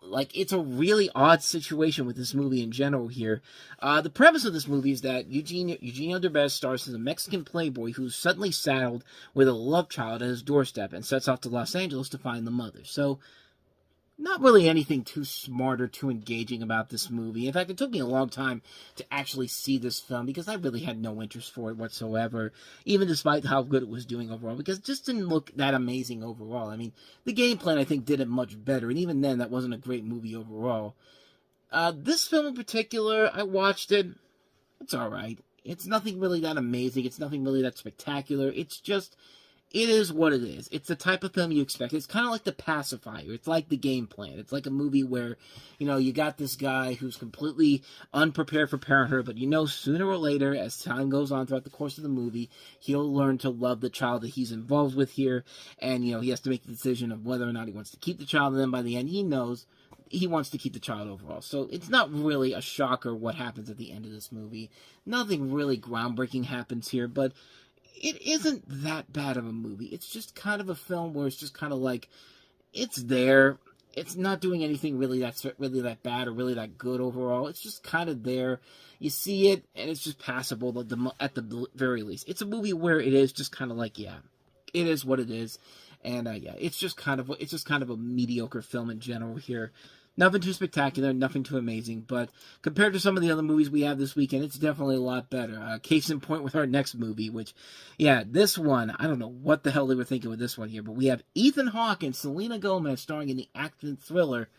Speaker 4: Like, it's a really odd situation with this movie in general here. The premise of this movie is that Eugenio Derbez stars as a Mexican playboy who's suddenly saddled with a love child at his doorstep and sets off to Los Angeles to find the mother. So, not really anything too smart or too engaging about this movie. In fact, it took me a long time to actually see this film because I really had no interest for it whatsoever, even despite how good it was doing overall, because it just didn't look that amazing overall. I mean, the game plan, I think, did it much better, and even then, that wasn't a great movie overall. This film in particular, I watched it. It's alright. It's nothing really that amazing. It's nothing really that spectacular. It's just... it is what it is. It's the type of film you expect. It's kind of like The Pacifier. It's like The Game Plan. It's like a movie where, you know, you got this guy who's completely unprepared for parenthood, but you know sooner or later, as time goes on throughout the course of the movie, he'll learn to love the child that he's involved with here, and, you know, he has to make the decision of whether or not he wants to keep the child, and then by the end, he knows he wants to keep the child overall. So it's not really a shocker what happens at the end of this movie. Nothing really groundbreaking happens here, but it isn't that bad of a movie. It's just kind of a film where it's just kind of like, it's there. It's not doing anything really that bad or really that good overall. It's just kind of there. You see it, and it's just passable at the very least. It's a movie where it is just kind of like, yeah, it is what it is. And yeah, it's just kind of a mediocre film in general here. Nothing too spectacular, nothing too amazing, but compared to some of the other movies we have this weekend, it's definitely a lot better. Case in point with our next movie, which, yeah, this one, I don't know what the hell they were thinking with this one here, but we have Ethan Hawke and Selena Gomez starring in the action thriller.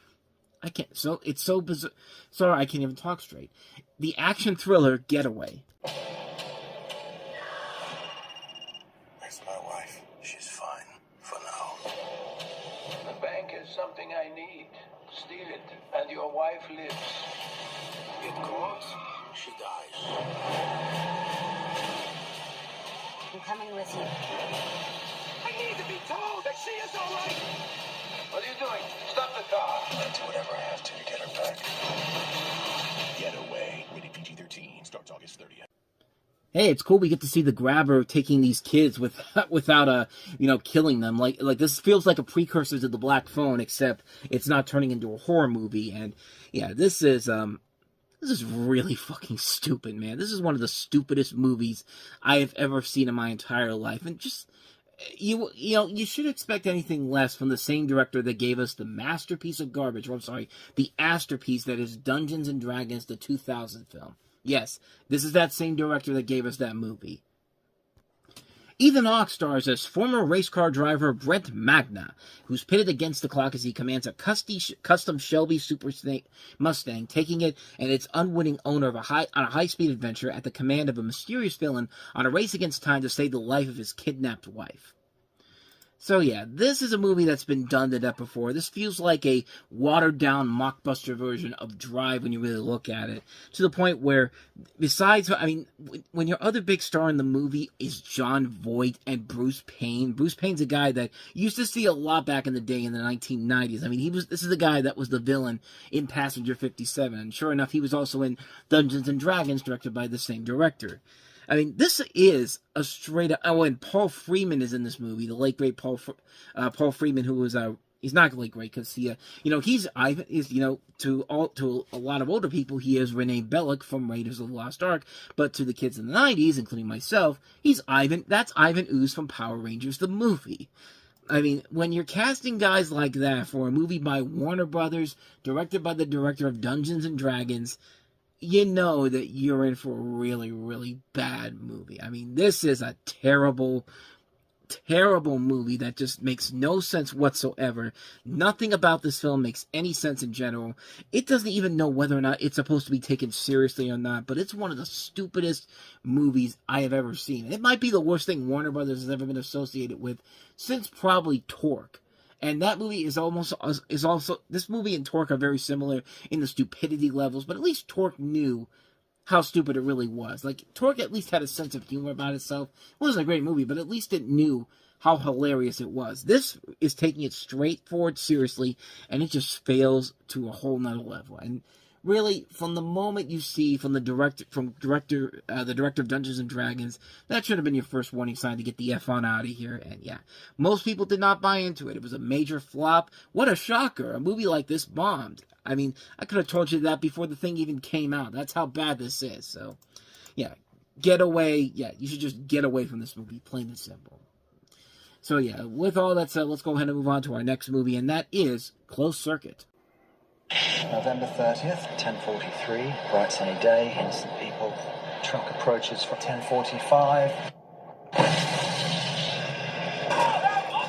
Speaker 4: It's so bizarre. Sorry, I can't even talk straight. The action thriller Getaway.
Speaker 3: Where's my wife? She's fine for now.
Speaker 1: The bank is something I need. Steal it, and your wife lives.
Speaker 3: Get caught, she dies.
Speaker 9: I'm coming with you.
Speaker 3: I need to be told that she is all right.
Speaker 1: What are you doing? Stop the car.
Speaker 3: I'll do whatever I have to get her back. Getaway. Rated PG-13. Starts August 30th.
Speaker 4: Hey, it's cool we get to see the grabber taking these kids without killing them. Like this feels like a precursor to the Black Phone, except it's not turning into a horror movie. And yeah, this is really fucking stupid, man. This is one of the stupidest movies I have ever seen in my entire life. And just you should expect anything less from the same director that gave us the masterpiece of garbage. Or I'm sorry, the masterpiece that is Dungeons and Dragons, the 2000 film. Yes, this is that same director that gave us that movie. Ethan Hawke stars as former race car driver Brent Magna, who's pitted against the clock as he commands a custom Shelby Super Mustang, taking it and its unwitting owner on a high-speed adventure at the command of a mysterious villain on a race against time to save the life of his kidnapped wife. So yeah, this is a movie that's been done to death before. This feels like a watered-down mockbuster version of Drive when you really look at it. To the point where, when your other big star in the movie is Jon Voight and Bruce Payne. Bruce Payne's a guy that you used to see a lot back in the day in the 1990s. I mean, this is the guy that was the villain in Passenger 57. And sure enough, he was also in Dungeons and Dragons, directed by the same director. I mean, this is a straight up... Oh, and Paul Freeman is in this movie. The late, great Paul Freeman, who was... he's not really great, because he's Ivan... to a lot of older people, he is Renee Belloc from Raiders of the Lost Ark. But to the kids in the 90s, including myself, he's Ivan... That's Ivan Ooze from Power Rangers, the movie. I mean, when you're casting guys like that for a movie by Warner Brothers, directed by the director of Dungeons and Dragons... you know that you're in for a really, really bad movie. I mean, this is a terrible movie that just makes no sense whatsoever. Nothing about this film makes any sense in general. It doesn't even know whether or not it's supposed to be taken seriously or not, but it's one of the stupidest movies I have ever seen. It might be the worst thing Warner Brothers has ever been associated with since probably Torque. And that movie is also, this movie and Torque are very similar in the stupidity levels, but at least Torque knew how stupid it really was. Like, Torque at least had a sense of humor about itself. It wasn't a great movie, but at least it knew how hilarious it was. This is taking it straightforward seriously, and it just fails to a whole nother level. And really, from the moment you see from the director of Dungeons and Dragons, that should have been your first warning sign to get the F on out of here. And yeah, most people did not buy into it. It was a major flop. What a shocker. A movie like this bombed. I mean, I could have told you that before the thing even came out. That's how bad this is. So, yeah, get away. Yeah, you should just get away from this movie, plain and simple. So, yeah, with all that said, let's go ahead and move on to our next movie, and that is Closed Circuit.
Speaker 14: November 30th, 10:43, bright sunny day, innocent people. Truck approaches for 10:45.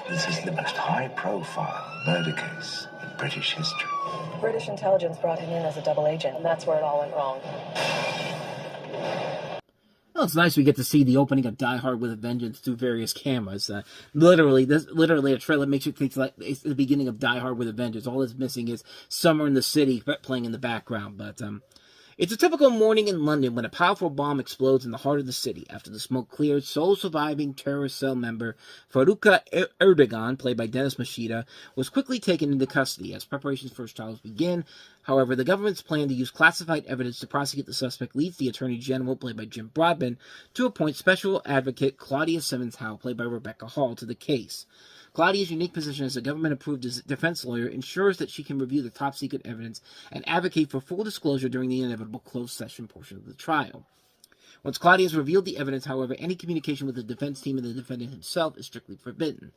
Speaker 15: This is the most high-profile murder case in British history.
Speaker 7: British intelligence brought him in as a double agent, and that's where it all went wrong.
Speaker 4: Well, it's nice we get to see the opening of Die Hard with a Vengeance through various cameras. Literally a trailer makes you think like it's the beginning of Die Hard with a Vengeance. All that's missing is Summer in the City playing in the background. But it's a typical morning in London when a powerful bomb explodes in the heart of the city. After the smoke cleared, sole surviving terrorist cell member Faruka Erdogan, played by Dennis Machida, was quickly taken into custody as preparations for his trials begin. However, the government's plan to use classified evidence to prosecute the suspect leads the Attorney General, played by Jim Broadbent, to appoint Special Advocate Claudia Simmons-Howe, played by Rebecca Hall, to the case. Claudia's unique position as a government-approved defense lawyer ensures that she can review the top-secret evidence and advocate for full disclosure during the inevitable closed session portion of the trial. Once Claudia has revealed the evidence, however, any communication with the defense team and the defendant himself is strictly forbidden.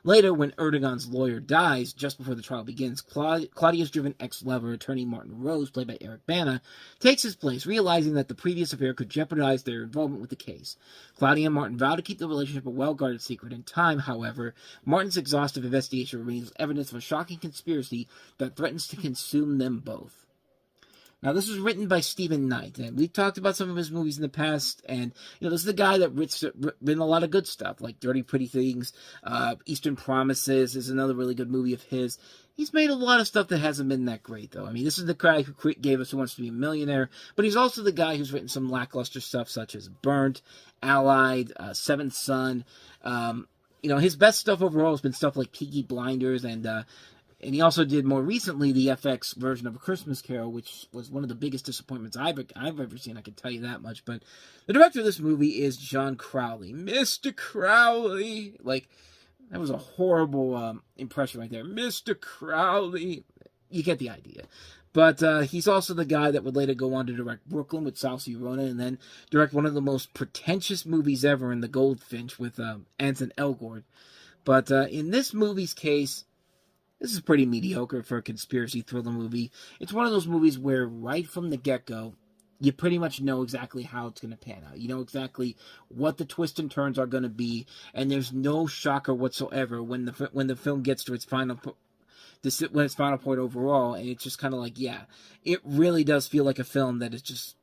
Speaker 4: Later, when Erdogan's lawyer dies, just before the trial begins, Claudia's driven ex-lover, attorney Martin Rose, played by Eric Bana, takes his place, realizing that the previous affair could jeopardize their involvement with the case. Claudia and Martin vow to keep the relationship a well-guarded secret. In time, however, Martin's exhaustive investigation reveals evidence of a shocking conspiracy that threatens to consume them both. Now, this was written by Stephen Knight, and we've talked about some of his movies in the past, and, this is the guy that written a lot of good stuff, like Dirty Pretty Things, Eastern Promises is another really good movie of his. He's made a lot of stuff that hasn't been that great, though. I mean, this is the guy who gave us Who Wants to Be a Millionaire, but he's also the guy who's written some lackluster stuff, such as Burnt, Allied, Seventh Son. His best stuff overall has been stuff like Peaky Blinders, and he also did more recently the FX version of A Christmas Carol, which was one of the biggest disappointments I've ever seen, I can tell you that much. But the director of this movie is John Crowley. Mr. Crowley! Like, that was a horrible impression right there. Mr. Crowley! You get the idea. But he's also the guy that would later go on to direct Brooklyn with Saoirse Ronan, and then direct one of the most pretentious movies ever in The Goldfinch with Anson Elgort. But in this movie's case, this is pretty mediocre for a conspiracy thriller movie. It's one of those movies where right from the get-go, you pretty much know exactly how it's going to pan out. You know exactly what the twists and turns are going to be, and there's no shocker whatsoever when the film gets to its final point overall, and it's just kind of like, yeah, it really does feel like a film that is just...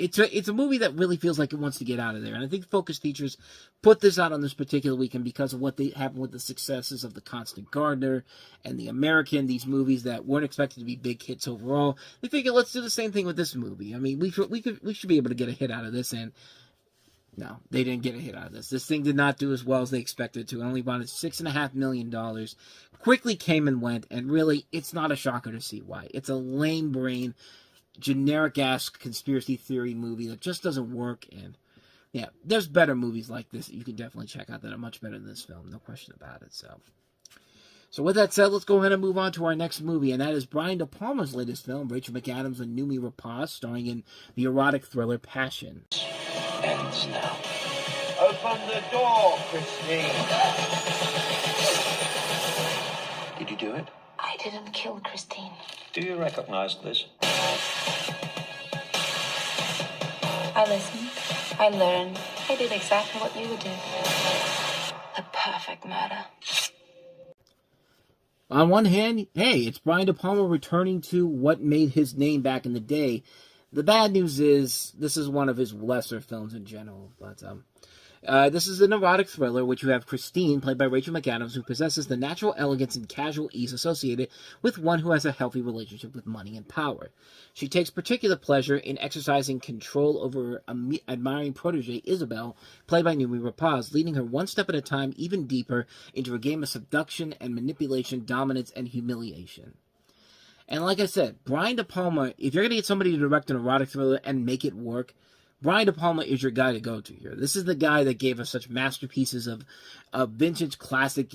Speaker 4: It's a movie that really feels like it wants to get out of there. And I think Focus Features put this out on this particular weekend because of what they happened with the successes of The Constant Gardener and The American, these movies that weren't expected to be big hits overall. They figured, let's do the same thing with this movie. I mean, we should be able to get a hit out of this, and no, they didn't get a hit out of this. This thing did not do as well as they expected to. It only bought $6.5 million. Quickly came and went, and really, it's not a shocker to see why. It's a lame brain, generic-ass conspiracy theory movie that just doesn't work, and yeah, there's better movies like this that you can definitely check out that are much better than this film, no question about it. So with that said, let's go ahead and move on to our next movie, and that is Brian De Palma's latest film, Rachel McAdams and Noomi Rapace, starring in the erotic thriller Passion.
Speaker 11: Ends now.
Speaker 6: Open the door, Christine.
Speaker 11: Did you do it?
Speaker 9: I didn't kill Christine.
Speaker 11: Do you recognize this?
Speaker 16: I listened. I learned. I did exactly what you would do. The perfect murder.
Speaker 4: On one hand, hey, it's Brian De Palma returning to what made his name back in the day. The bad news is, this is one of his lesser films in general, but, this is an erotic thriller, which you have Christine, played by Rachel McAdams, who possesses the natural elegance and casual ease associated with one who has a healthy relationship with money and power. She takes particular pleasure in exercising control over her admiring protege, Isabel, played by Noomi Rapace, leading her one step at a time even deeper into a game of seduction and manipulation, dominance, and humiliation. And like I said, Brian De Palma, if you're going to get somebody to direct an erotic thriller and make it work, Brian De Palma is your guy to go to here. This is the guy that gave us such masterpieces of vintage classic,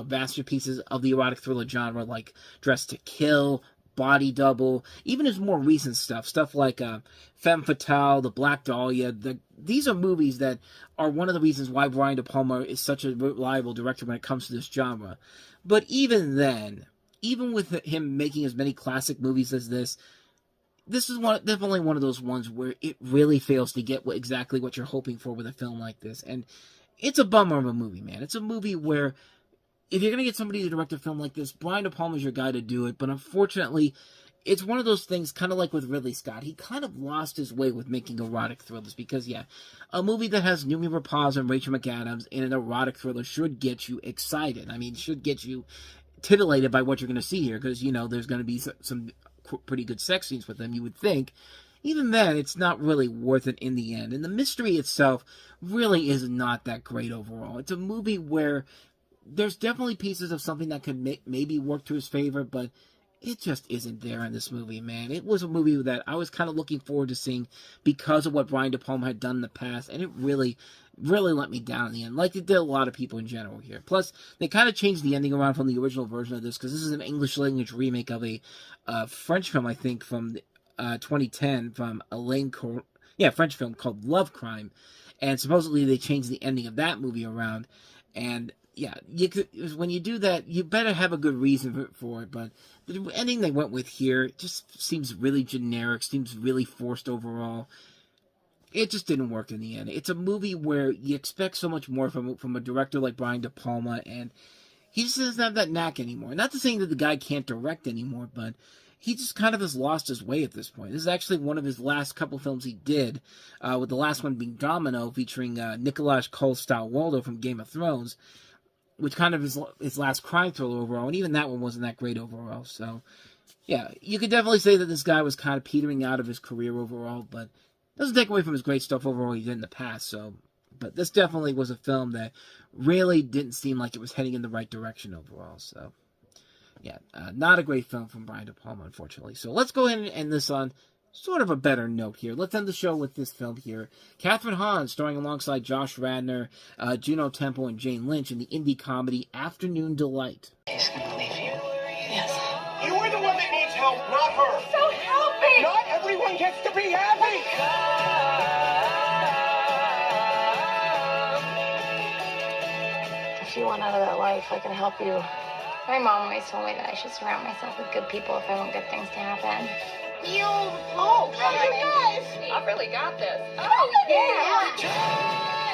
Speaker 4: masterpieces of the erotic thriller genre, like Dress to Kill, Body Double, even his more recent stuff like Femme Fatale, The Black Dahlia. These are movies that are one of the reasons why Brian De Palma is such a reliable director when it comes to this genre. But even then, even with him making as many classic movies as this is definitely one of those ones where it really fails to get exactly what you're hoping for with a film like this. And it's a bummer of a movie, man. It's a movie where if you're going to get somebody to direct a film like this, Brian De Palma's your guy to do it. But unfortunately, it's one of those things, kind of like with Ridley Scott. He kind of lost his way with making erotic thrillers because, yeah, a movie that has Noomi Rapace and Rachel McAdams in an erotic thriller should get you excited. I mean, should get you titillated by what you're going to see here because, there's going to be some pretty good sex scenes with them, you would think. Even then, it's not really worth it in the end. And the mystery itself really is not that great overall. It's a movie where there's definitely pieces of something that could maybe work to his favor, but it just isn't there in this movie, man. It was a movie that I was kind of looking forward to seeing because of what Brian De Palma had done in the past, and it really let me down in the end, like it did a lot of people in general here. Plus, they kind of changed the ending around from the original version of this, because this is an English-language remake of a French film, I think, from 2010, from French film called Love Crime, and supposedly they changed the ending of that movie around, and yeah, when you do that, you better have a good reason for it, but the ending they went with here just seems really generic, seems really forced overall. It just didn't work in the end. It's a movie where you expect so much more from a director like Brian De Palma, and he just doesn't have that knack anymore. Not to say that the guy can't direct anymore, but he just kind of has lost his way at this point. This is actually one of his last couple films he did, with the last one being Domino, featuring Nikolaj Coster-Waldau from Game of Thrones, which kind of is his last crime thriller overall, and even that one wasn't that great overall. So, yeah, you could definitely say that this guy was kind of petering out of his career overall, but doesn't take away from his great stuff overall he did in the past. So, but this definitely was a film that really didn't seem like it was heading in the right direction overall. So, yeah, not a great film from Brian De Palma, unfortunately. So let's go ahead and end this on sort of a better note here. Let's end the show with this film here. Kathryn Hahn, starring alongside Josh Radnor, Juno Temple, and Jane Lynch in the indie comedy Afternoon Delight.
Speaker 6: He's gonna leave you.
Speaker 16: Yes.
Speaker 8: You are the one that needs help, not her.
Speaker 5: So help me!
Speaker 8: Not everyone gets to be happy.
Speaker 9: If you want out of that life, I can help you. My mom always told me that I should surround myself with good people if I want good things to happen.
Speaker 5: Oh, you guys!
Speaker 9: I've really got this.
Speaker 5: Oh, yeah!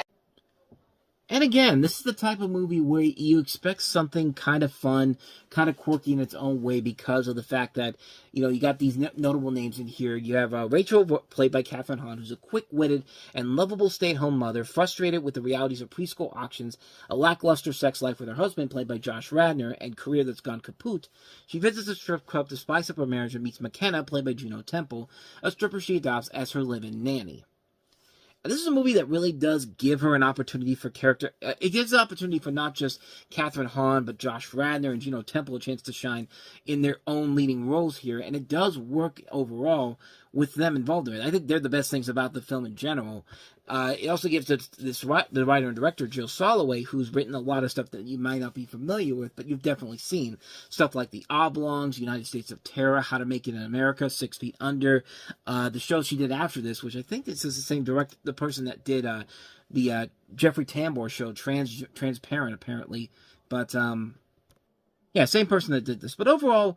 Speaker 4: And again, this is the type of movie where you expect something kind of fun, kind of quirky in its own way because of the fact that, you got these notable names in here. You have Rachel, played by Kathryn Hahn, who's a quick-witted and lovable stay-at-home mother, frustrated with the realities of preschool auctions, a lackluster sex life with her husband, played by Josh Radnor, and career that's gone kaput. She visits a strip club to spice up her marriage and meets McKenna, played by Juno Temple, a stripper she adopts as her live-in nanny. This is a movie that really does give her an opportunity for character. It gives an opportunity for not just Kathryn Hahn, but Josh Radnor and Juno Temple a chance to shine in their own leading roles here. And it does work overall with them involved in it. I think they're the best things about the film in general. It also gives the writer and director, Jill Soloway, who's written a lot of stuff that you might not be familiar with, but you've definitely seen. Stuff like The Oblongs, United States of Terror, How to Make It in America, 6 Feet Under. The show she did after this, which I think this is the same the person that did the Jeffrey Tambor show, Transparent, apparently. But, yeah, same person that did this. But overall,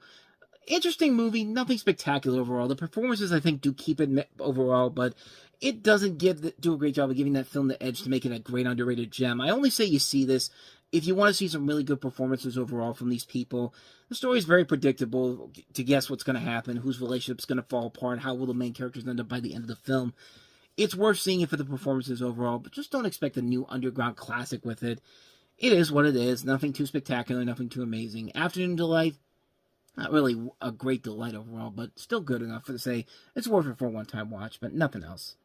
Speaker 4: Interesting movie, nothing spectacular overall. The performances, I think, do keep it overall, but it doesn't do a great job of giving that film the edge to make it a great underrated gem. I only say you see this if you want to see some really good performances overall from these people. The story is very predictable to guess what's going to happen, whose relationship's going to fall apart, how will the main characters end up by the end of the film. It's worth seeing it for the performances overall, but just don't expect a new underground classic with it. It is what it is. Nothing too spectacular, nothing too amazing. Afternoon delight, not really a great delight overall, but still good enough to say it's worth it for a one-time watch, but nothing else.